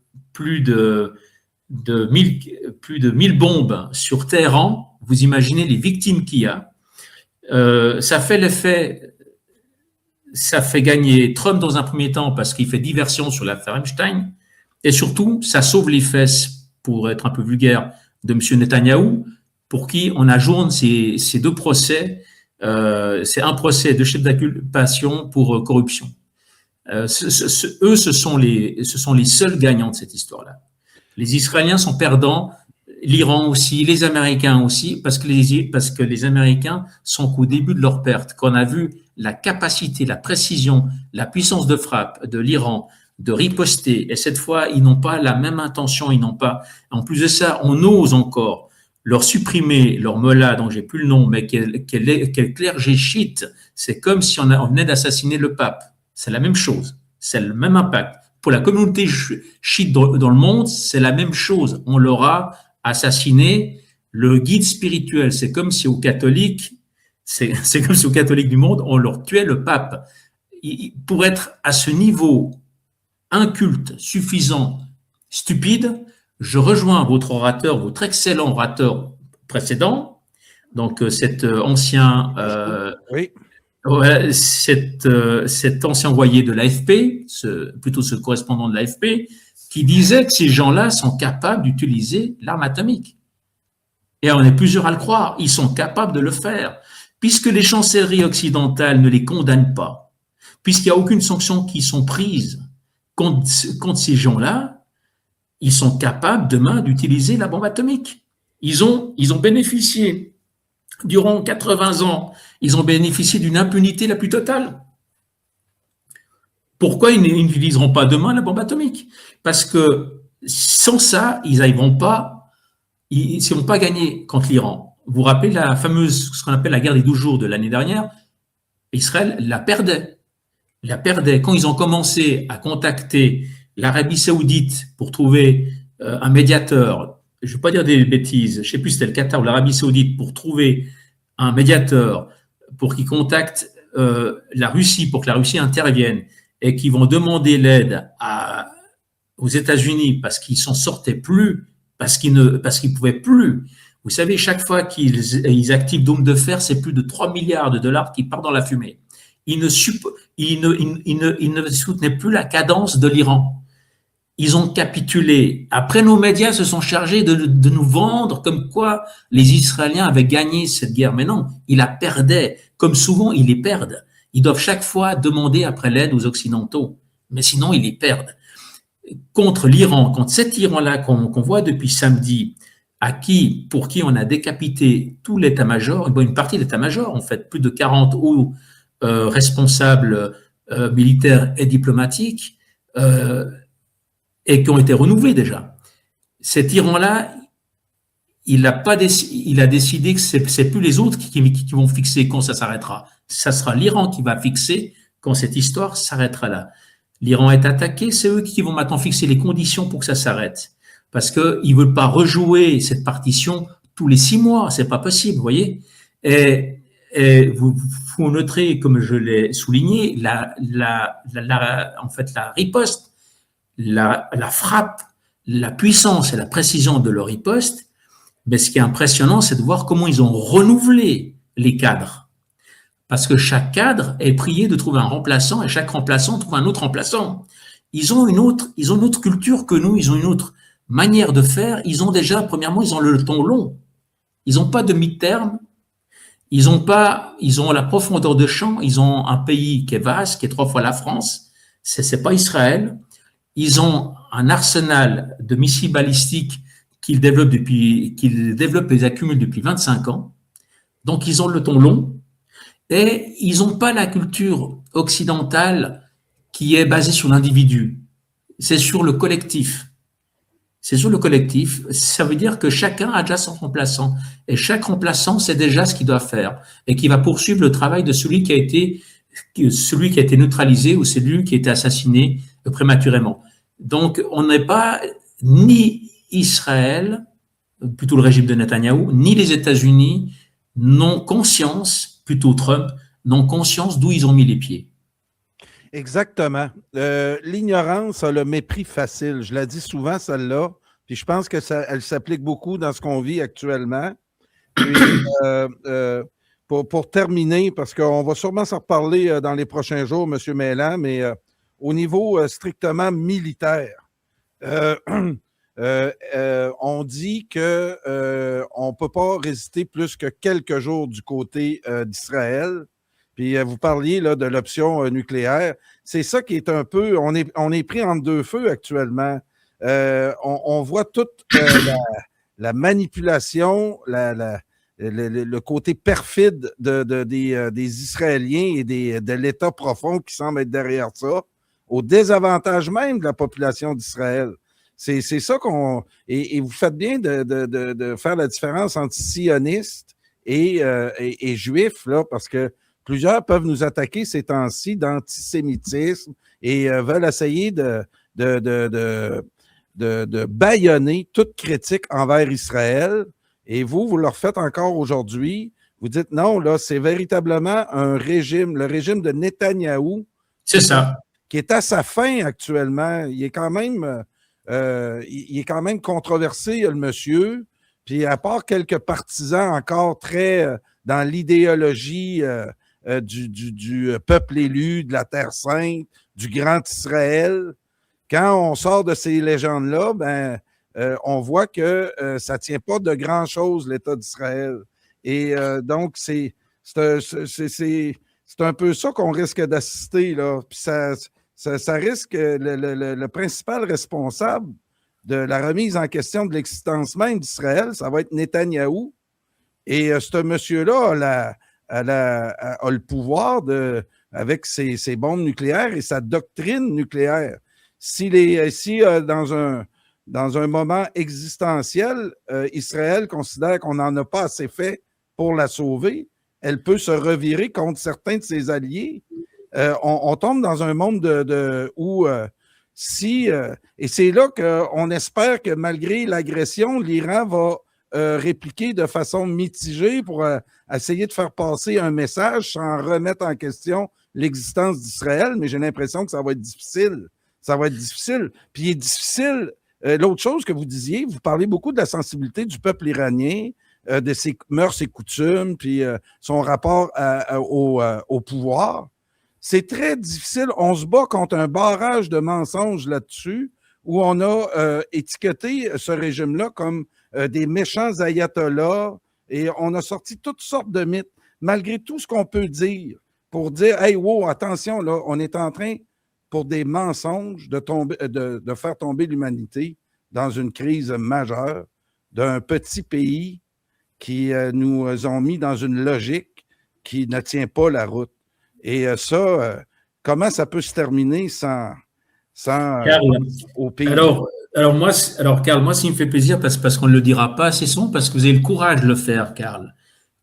1000 bombes sur Téhéran, vous imaginez les victimes qu'il y a. Ça fait l'effet, ça fait gagner Trump dans un premier temps parce qu'il fait diversion sur l'affaire Epstein, et surtout, ça sauve les fesses, pour être un peu vulgaire, de M. Netanyahou, pour qui on ajourne ces deux procès. C'est un procès de chef d'inculpation pour corruption. Eux, ce sont les seuls gagnants de cette histoire-là. Les Israéliens sont perdants, l'Iran aussi, les Américains aussi, parce que les Américains sont qu'au début de leur perte. Quand on a vu la capacité, la précision, la puissance de frappe de l'Iran, de riposter, et cette fois, ils n'ont pas la même intention, ils n'ont pas. En plus de ça, on ose encore leur supprimer leur mollah, dont j'ai plus le nom, mais quel clergé chiite. C'est comme si on venait d'assassiner le pape. C'est la même chose, c'est le même impact. Pour la communauté chiite dans le monde, c'est la même chose. On leur a assassiné le guide spirituel. C'est comme si aux catholiques, c'est comme si aux catholiques du monde, on leur tuait le pape. Pour être à ce niveau inculte, suffisant, stupide, je rejoins votre excellent orateur précédent, donc cet ancien oui. Ouais, cet ancien envoyé de l'AFP, plutôt ce correspondant de l'AFP, qui disait que ces gens-là sont capables d'utiliser l'arme atomique. Et on est plusieurs à le croire, ils sont capables de le faire, puisque les chancelleries occidentales ne les condamnent pas, puisqu'il n'y a aucune sanction qui sont prises contre ces gens-là, ils sont capables demain d'utiliser la bombe atomique. Ils ont bénéficié, durant 80 ans, ils ont bénéficié d'une impunité la plus totale. Pourquoi ils n'utiliseront pas demain la bombe atomique? Parce que sans ça, ils n'arriveront pas, ils ne vont pas gagner contre l'Iran. Vous vous rappelez la fameuse, ce qu'on appelle la guerre des 12 jours de l'année dernière? Israël la perdait. La perdait. Quand ils ont commencé à contacter l'Arabie Saoudite pour trouver un médiateur, je ne veux pas dire des bêtises, je ne sais plus si c'était le Qatar ou l'Arabie Saoudite, pour trouver un médiateur pour qu'il contacte la Russie, pour que la Russie intervienne, et qui vont demander l'aide aux États-Unis parce qu'ils s'en sortaient plus, parce qu'ils pouvaient plus. Vous savez, chaque fois qu'ils activent Dôme de Fer, c'est plus de 3 milliards de dollars qui partent dans la fumée. Ils ne soutenaient plus la cadence de l'Iran. Ils ont capitulé. Après, nos médias se sont chargés de nous vendre comme quoi les Israéliens avaient gagné cette guerre. Mais non, ils la perdaient. Comme souvent, ils les perdent. Ils doivent chaque fois demander après l'aide aux Occidentaux. Mais sinon, ils les perdent. Contre l'Iran, contre cet Iran-là qu'on voit depuis samedi, pour qui on a décapité tout l'état-major, une partie de l'état-major, en fait, plus de 40 hauts responsables militaires et diplomatiques, et qui ont été renouvelés déjà. Cet Iran-là, il a décidé que c'est plus les autres qui vont fixer quand ça s'arrêtera. Ça sera l'Iran qui va fixer quand cette histoire s'arrêtera là. L'Iran est attaqué, c'est eux qui vont maintenant fixer les conditions pour que ça s'arrête. Parce qu'ils ne veulent pas rejouer cette partition tous les 6 mois, c'est pas possible, vous voyez. Et vous noterez, comme je l'ai souligné, en fait, la riposte, la frappe, la puissance et la précision de leur riposte. Mais ce qui est impressionnant, c'est de voir comment ils ont renouvelé les cadres. Parce que chaque cadre est prié de trouver un remplaçant et chaque remplaçant trouve un autre remplaçant. Ils ont une autre culture que nous, ils ont une autre manière de faire. Ils ont déjà, premièrement, ils ont le temps long. Ils n'ont pas de mi-terme. Ils ont la profondeur de champ. Ils ont un pays qui est vaste, qui est 3 fois la France. C'est pas Israël. Ils ont un arsenal de missiles balistiques qu'ils développent et les accumulent depuis 25 ans. Donc, ils ont le temps long. Et ils n'ont pas la culture occidentale qui est basée sur l'individu. C'est sur le collectif. C'est sur le collectif. Ça veut dire que chacun a déjà son remplaçant. Et chaque remplaçant sait déjà ce qu'il doit faire. Et qui va poursuivre le travail de celui qui a été neutralisé ou celui qui a été assassiné prématurément. Donc, on n'est pas ni Israël, plutôt le régime de Netanyahou, ni les États-Unis n'ont conscience, plutôt Trump, n'ont conscience d'où ils ont mis les pieds. Exactement. L'ignorance a le mépris facile. Je la dis souvent, celle-là. Puis je pense qu'elle s'applique beaucoup dans ce qu'on vit actuellement. Puis, pour terminer, parce qu'on va sûrement s'en reparler dans les prochains jours, M. Meylan, mais au niveau strictement militaire, on dit qu'on ne peut pas résister plus que quelques jours du côté d'Israël. Puis vous parliez là, de l'option nucléaire. C'est ça qui est un peu... On est pris entre deux feux actuellement. On voit toute la manipulation, le côté perfide des Israéliens et de l'État profond qui semble être derrière ça, au désavantage même de la population d'Israël. C'est ça qu'on... Et vous faites bien de faire la différence entre sionistes et juifs, là, parce que plusieurs peuvent nous attaquer ces temps-ci d'antisémitisme et veulent essayer de bâillonner toute critique envers Israël. Et vous leur faites encore aujourd'hui. Vous dites non, là, c'est véritablement un régime, le régime de Netanyahou. C'est ça. Qui est à sa fin actuellement. Il est quand même controversé, le monsieur. Puis à part quelques partisans encore très dans l'idéologie du peuple élu, de la Terre sainte, du grand Israël. Quand on sort de ces légendes-là, ben, on voit que ça ne tient pas de grand-chose, l'État d'Israël. Et donc, c'est un peu ça qu'on risque d'assister, là. Puis ça risque, le principal responsable de la remise en question de l'existence même d'Israël, ça va être Netanyahou. Et ce monsieur-là a le pouvoir avec ses bombes nucléaires et sa doctrine nucléaire. Si dans un moment existentiel, Israël considère qu'on n'en a pas assez fait pour la sauver, elle peut se revirer contre certains de ses alliés. On tombe dans un monde où et c'est là qu'on espère que malgré l'agression, l'Iran va répliquer de façon mitigée pour essayer de faire passer un message sans remettre en question l'existence d'Israël, mais j'ai l'impression que ça va être difficile. Ça va être difficile. Puis il est difficile. L'autre chose que vous disiez, vous parlez beaucoup de la sensibilité du peuple iranien, de ses mœurs et coutumes, puis son rapport au pouvoir. C'est très difficile. On se bat contre un barrage de mensonges là-dessus, où on a étiqueté ce régime-là comme des méchants ayatollahs, et on a sorti toutes sortes de mythes, malgré tout ce qu'on peut dire, pour dire « Hey, wow, attention, là, on est en train, pour des mensonges, de faire tomber l'humanité dans une crise majeure d'un petit pays qui nous ont mis dans une logique qui ne tient pas la route. » Et comment ça peut se terminer sans Carl, au pays? Alors, Carl, moi, ça me fait plaisir parce qu'on ne le dira pas assez souvent, parce que vous avez le courage de le faire, Carl.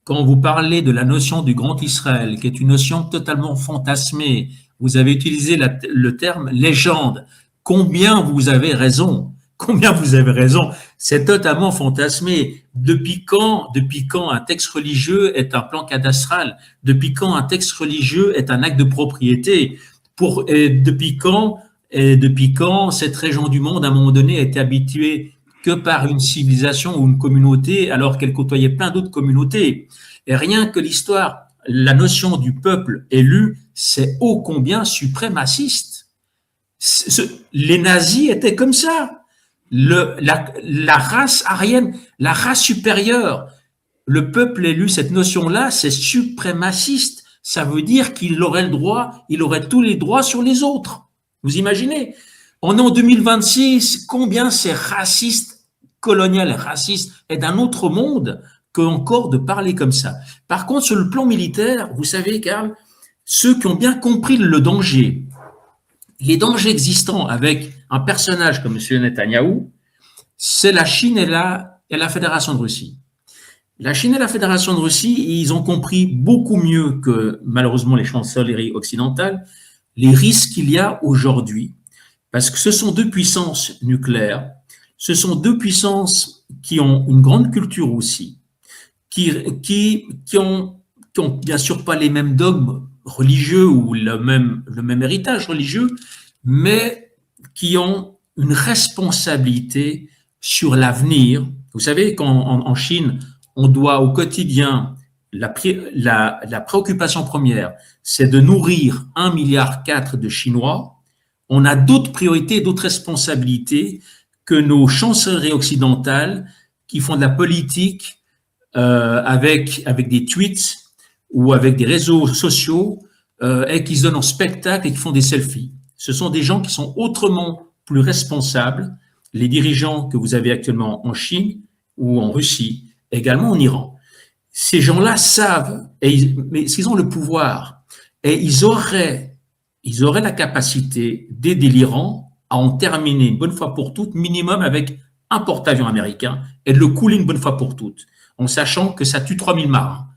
Quand vous parlez de la notion du Grand Israël, qui est une notion totalement fantasmée, vous avez utilisé le terme légende. Combien vous avez raison? Combien vous avez raison? C'est totalement fantasmé. Depuis quand un texte religieux est un plan cadastral? Depuis quand un texte religieux est un acte de propriété? Depuis quand cette région du monde, à un moment donné, a été habituée que par une civilisation ou une communauté, alors qu'elle côtoyait plein d'autres communautés? Et rien que l'histoire, la notion du peuple élu, c'est ô combien suprémaciste. Les nazis étaient comme ça. La race aryenne, la race supérieure, le peuple élu, cette notion-là, c'est suprémaciste. Ça veut dire qu'il aurait le droit, il aurait tous les droits sur les autres. Vous imaginez? On est en 2026, combien c'est raciste, colonial, raciste, est d'un autre monde qu'encore de parler comme ça. Par contre, sur le plan militaire, vous savez, Carl, ceux qui ont bien compris le danger, les dangers existants avec un personnage comme M. Netanyahou, c'est la Chine et la Fédération de Russie. La Chine et la Fédération de Russie, ils ont compris beaucoup mieux que malheureusement les chancelleries occidentales les risques qu'il y a aujourd'hui, parce que ce sont deux puissances nucléaires, ce sont deux puissances qui ont une grande culture aussi, qui ont bien sûr pas les mêmes dogmes religieux ou le même héritage religieux, mais qui ont une responsabilité sur l'avenir. Vous savez qu'en Chine, on doit au quotidien, la préoccupation première, c'est de nourrir 1,4 milliard de Chinois. On a d'autres priorités, d'autres responsabilités que nos chancelleries occidentales qui font de la politique avec des tweets ou avec des réseaux sociaux et qui se donnent en spectacle et qui font des selfies. Ce sont des gens qui sont autrement plus responsables, les dirigeants que vous avez actuellement en Chine ou en Russie, également en Iran. Ces gens-là savent, mais s'ils ont le pouvoir, et ils auraient la capacité d'aider l'Iran à en terminer une bonne fois pour toutes, minimum avec un porte-avions américain, et de le couler une bonne fois pour toutes, en sachant que ça tue 3000 marins.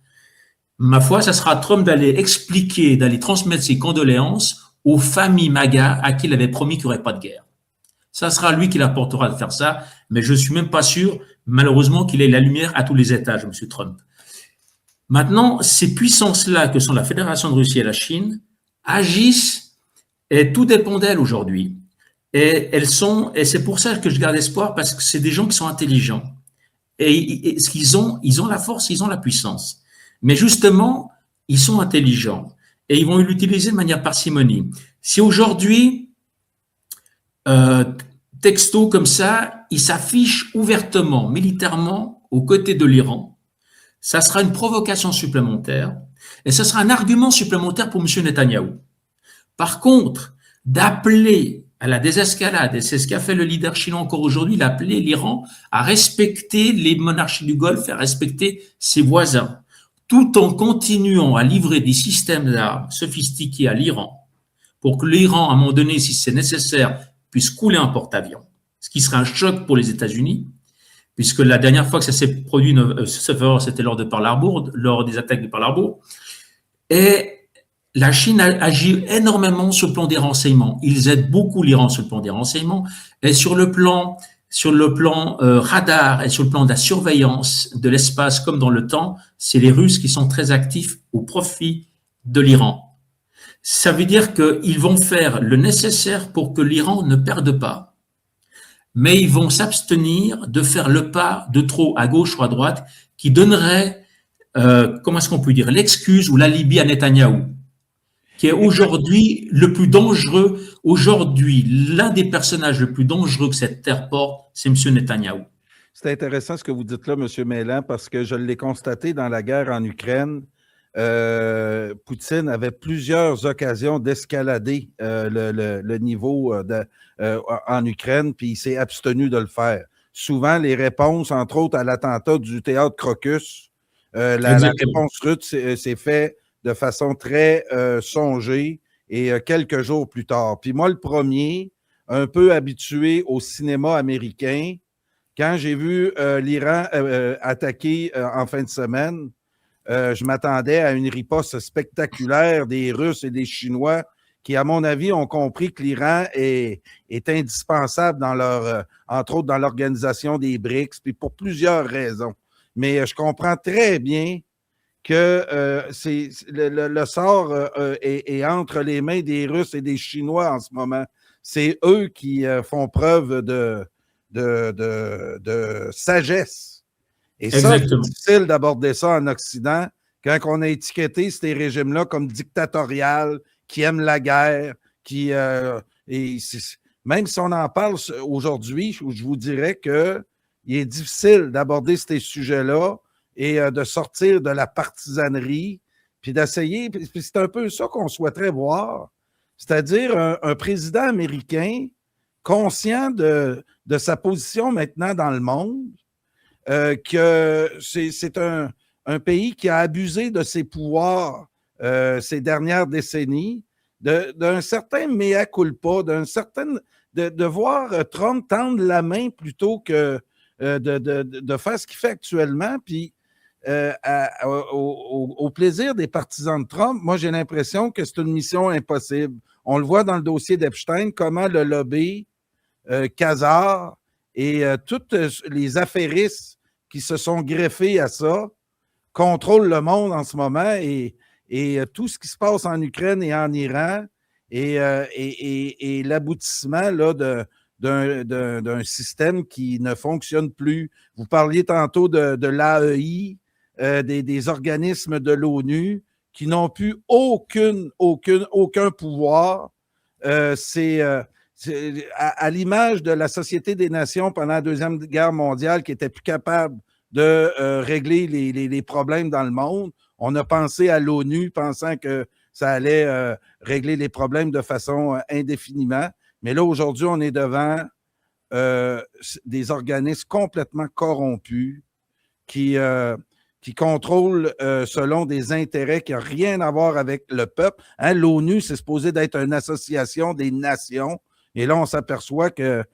Ma foi, ça sera à Trump d'aller expliquer, d'aller transmettre ses condoléances aux familles MAGA à qui il avait promis qu'il n'y aurait pas de guerre. Ça sera lui qui l'apportera de faire ça, mais je ne suis même pas sûr, malheureusement, qu'il ait la lumière à tous les étages, M. Trump. Maintenant, ces puissances-là, que sont la Fédération de Russie et la Chine, agissent, et tout dépend d'elles aujourd'hui. Et c'est pour ça que je garde espoir, parce que c'est des gens qui sont intelligents. Et ils ont la force, ils ont la puissance. Mais justement, ils sont intelligents et ils vont l'utiliser de manière parcimonie. Si aujourd'hui, texto comme ça, il s'affiche ouvertement, militairement, aux côtés de l'Iran, ça sera une provocation supplémentaire et ce sera un argument supplémentaire pour M. Netanyahou. Par contre, d'appeler à la désescalade, et c'est ce qu'a fait le leader chinois encore aujourd'hui, il a appelé l'Iran à respecter les monarchies du Golfe et à respecter ses voisins, tout en continuant à livrer des systèmes d'armes sophistiqués à l'Iran, pour que l'Iran, à un moment donné, si c'est nécessaire, puisse couler un porte-avions, ce qui serait un choc pour les États-Unis, puisque la dernière fois que ça s'est produit, c'était lors de Pearl Harbor, lors des attaques de Pearl Harbor, et la Chine agit énormément sur le plan des renseignements. Ils aident beaucoup l'Iran sur le plan des renseignements, et sur le plan radar et sur le plan de la surveillance de l'espace comme dans le temps, c'est les Russes qui sont très actifs au profit de l'Iran. Ça veut dire qu'ils vont faire le nécessaire pour que l'Iran ne perde pas, mais ils vont s'abstenir de faire le pas de trop à gauche ou à droite qui donnerait, comment est-ce qu'on peut dire, l'excuse ou l'alibi à Netanyahou, qui est aujourd'hui le plus dangereux. Aujourd'hui, l'un des personnages les plus dangereux que cette terre porte, c'est M. Netanyahou. C'est intéressant ce que vous dites là, M. Meylan, parce que je l'ai constaté dans la guerre en Ukraine. Poutine avait plusieurs occasions d'escalader le niveau en Ukraine, puis il s'est abstenu de le faire. Souvent, les réponses, entre autres à l'attentat du théâtre Crocus, la réponse russe s'est faite de façon très songée et quelques jours plus tard. Puis moi, le premier, un peu habitué au cinéma américain, quand j'ai vu l'Iran attaquer en fin de semaine, je m'attendais à une riposte spectaculaire des Russes et des Chinois qui, à mon avis, ont compris que l'Iran est indispensable dans entre autres dans l'organisation des BRICS, puis pour plusieurs raisons. Mais je comprends très bien que le sort est entre les mains des Russes et des Chinois en ce moment. C'est eux qui font preuve de sagesse. Et ça, c'est difficile d'aborder ça en Occident quand on a étiqueté ces régimes-là comme dictatorial, qui aiment la guerre, même si on en parle aujourd'hui, je vous dirais qu'il est difficile d'aborder ces sujets-là et de sortir de la partisanerie, puis d'essayer, puis c'est un peu ça qu'on souhaiterait voir, c'est-à-dire un président américain conscient de sa position maintenant dans le monde, que c'est un pays qui a abusé de ses pouvoirs ces dernières décennies, d'un certain mea culpa, de voir Trump tendre la main plutôt que de faire ce qu'il fait actuellement, puis au plaisir des partisans de Trump, moi j'ai l'impression que c'est une mission impossible. On le voit dans le dossier d'Epstein, comment le lobby Khazar et toutes les affairistes qui se sont greffés à ça contrôlent le monde en ce moment et tout ce qui se passe en Ukraine et en Iran et l'aboutissement là, d'un système qui ne fonctionne plus. Vous parliez tantôt de l'AEI, des organismes de l'ONU qui n'ont plus aucun pouvoir. C'est à l'image de la Société des Nations pendant la Deuxième Guerre mondiale qui était plus capable de régler les problèmes dans le monde. On a pensé à l'ONU pensant que ça allait régler les problèmes de façon indéfiniment. Mais là, aujourd'hui, on est devant des organismes complètement corrompus qui contrôlent selon des intérêts qui n'ont rien à voir avec le peuple. Hein, l'ONU, c'est supposé d'être une association des nations. Et là, on s'aperçoit que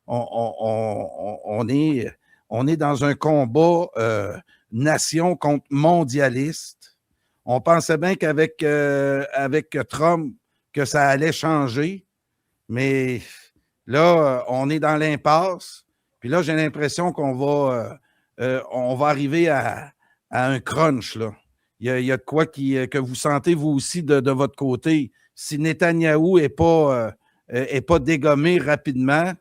on est dans un combat nation contre mondialiste. On pensait bien qu'avec Trump, que ça allait changer. Mais là, on est dans l'impasse. Puis là, j'ai l'impression qu'on va arriver à un crunch. Là. Il y a de quoi que vous sentez, vous aussi, de votre côté. Si Netanyahou n'est pas dégommé rapidement,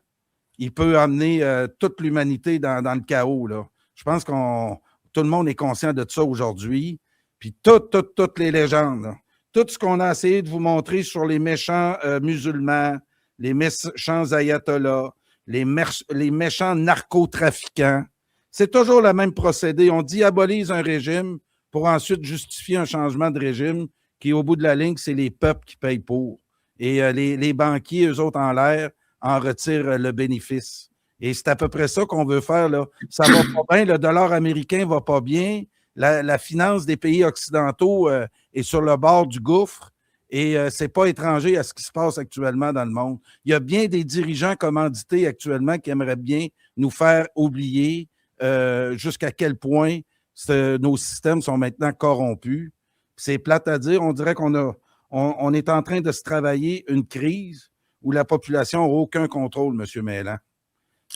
il peut amener toute l'humanité dans le chaos. Là. Je pense tout le monde est conscient de ça aujourd'hui. puis toutes les légendes, là. Tout ce qu'on a essayé de vous montrer sur les méchants musulmans, les méchants ayatollahs, les méchants narcotrafiquants, c'est toujours le même procédé. On diabolise un régime pour ensuite justifier un changement de régime qui, au bout de la ligne, c'est les peuples qui payent pour. Et les banquiers, eux autres en l'air, en retirent le bénéfice. Et c'est à peu près ça qu'on veut faire, là. Ça va pas bien, le dollar américain va pas bien, la finance des pays occidentaux est sur le bord du gouffre et c'est pas étranger à ce qui se passe actuellement dans le monde. Il y a bien des dirigeants commandités actuellement qui aimeraient bien nous faire oublier jusqu'à quel point nos systèmes sont maintenant corrompus. C'est plate à dire, on dirait on est en train de se travailler une crise où la population n'a aucun contrôle, M. Meylan.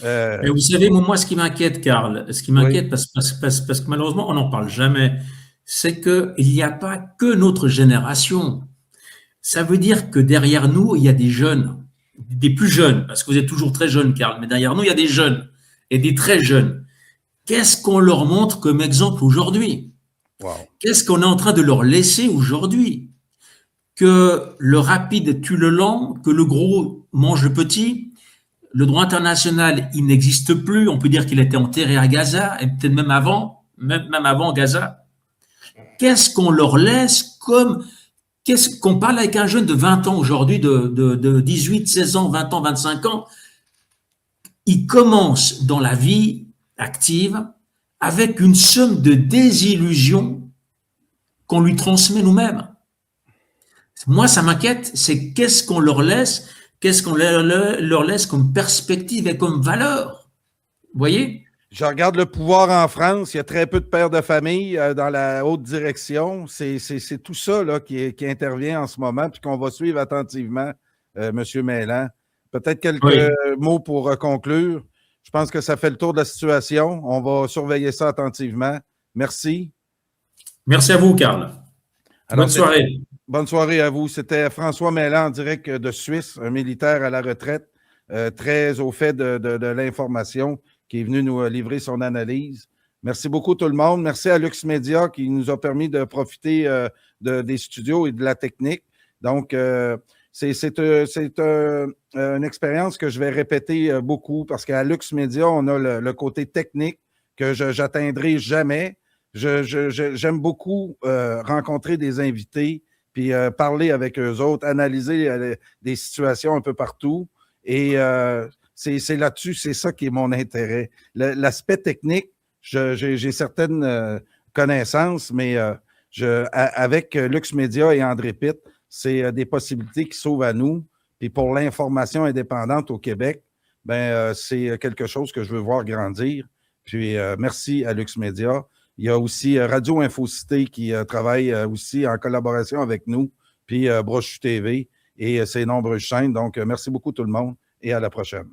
Mais vous savez, moi, ce qui m'inquiète, Karl, ce qui m'inquiète, parce que malheureusement, on n'en parle jamais, c'est qu'il n'y a pas que notre génération. Ça veut dire que derrière nous, il y a des jeunes, des plus jeunes, parce que vous êtes toujours très jeune, Karl, mais derrière nous, il y a des jeunes et des très jeunes. Qu'est-ce qu'on leur montre comme exemple aujourd'hui? Wow. Qu'est-ce qu'on est en train de leur laisser aujourd'hui? Que le rapide tue le lent, que le gros mange le petit. Le droit international, il n'existe plus. On peut dire qu'il a été enterré à Gaza, et peut-être même avant Gaza. Qu'est-ce qu'on leur laisse comme... Qu'est-ce qu'on parle avec un jeune de 20 ans aujourd'hui, de 18, 16 ans, 20 ans, 25 ans? Il commence dans la vie active avec une somme de désillusions qu'on lui transmet nous-mêmes. Moi, ça m'inquiète, c'est qu'est-ce qu'on leur laisse comme perspective et comme valeur. Vous voyez? Je regarde le pouvoir en France, il y a très peu de pères de famille dans la haute direction. C'est tout ça là, qui intervient en ce moment puis qu'on va suivre attentivement, M. Meylan. Peut-être quelques mots pour conclure. Je pense que ça fait le tour de la situation. On va surveiller ça attentivement. Merci. Merci à vous, Karl. Bonne soirée. Bonne soirée à vous. C'était François Meylan en direct de Suisse, un militaire à la retraite, très au fait de l'information, qui est venu nous livrer son analyse. Merci beaucoup tout le monde. Merci à Lux Media qui nous a permis de profiter des studios et de la technique. Donc, c'est une expérience que je vais répéter beaucoup parce qu'à Lux Media, on a le côté technique que je n'atteindrai jamais. J'aime beaucoup rencontrer des invités puis parler avec eux autres, analyser des situations un peu partout. Et c'est là-dessus, c'est ça qui est mon intérêt. L'aspect technique, j'ai certaines connaissances, mais avec Lux Media et André Pitt, c'est des possibilités qui s'ouvrent à nous. Puis pour l'information indépendante au Québec, c'est quelque chose que je veux voir grandir. Puis merci à Lux Media. Il y a aussi Radio Infocité qui travaille aussi en collaboration avec nous, puis Brochu TV et ses nombreuses chaînes. Donc, merci beaucoup tout le monde et à la prochaine.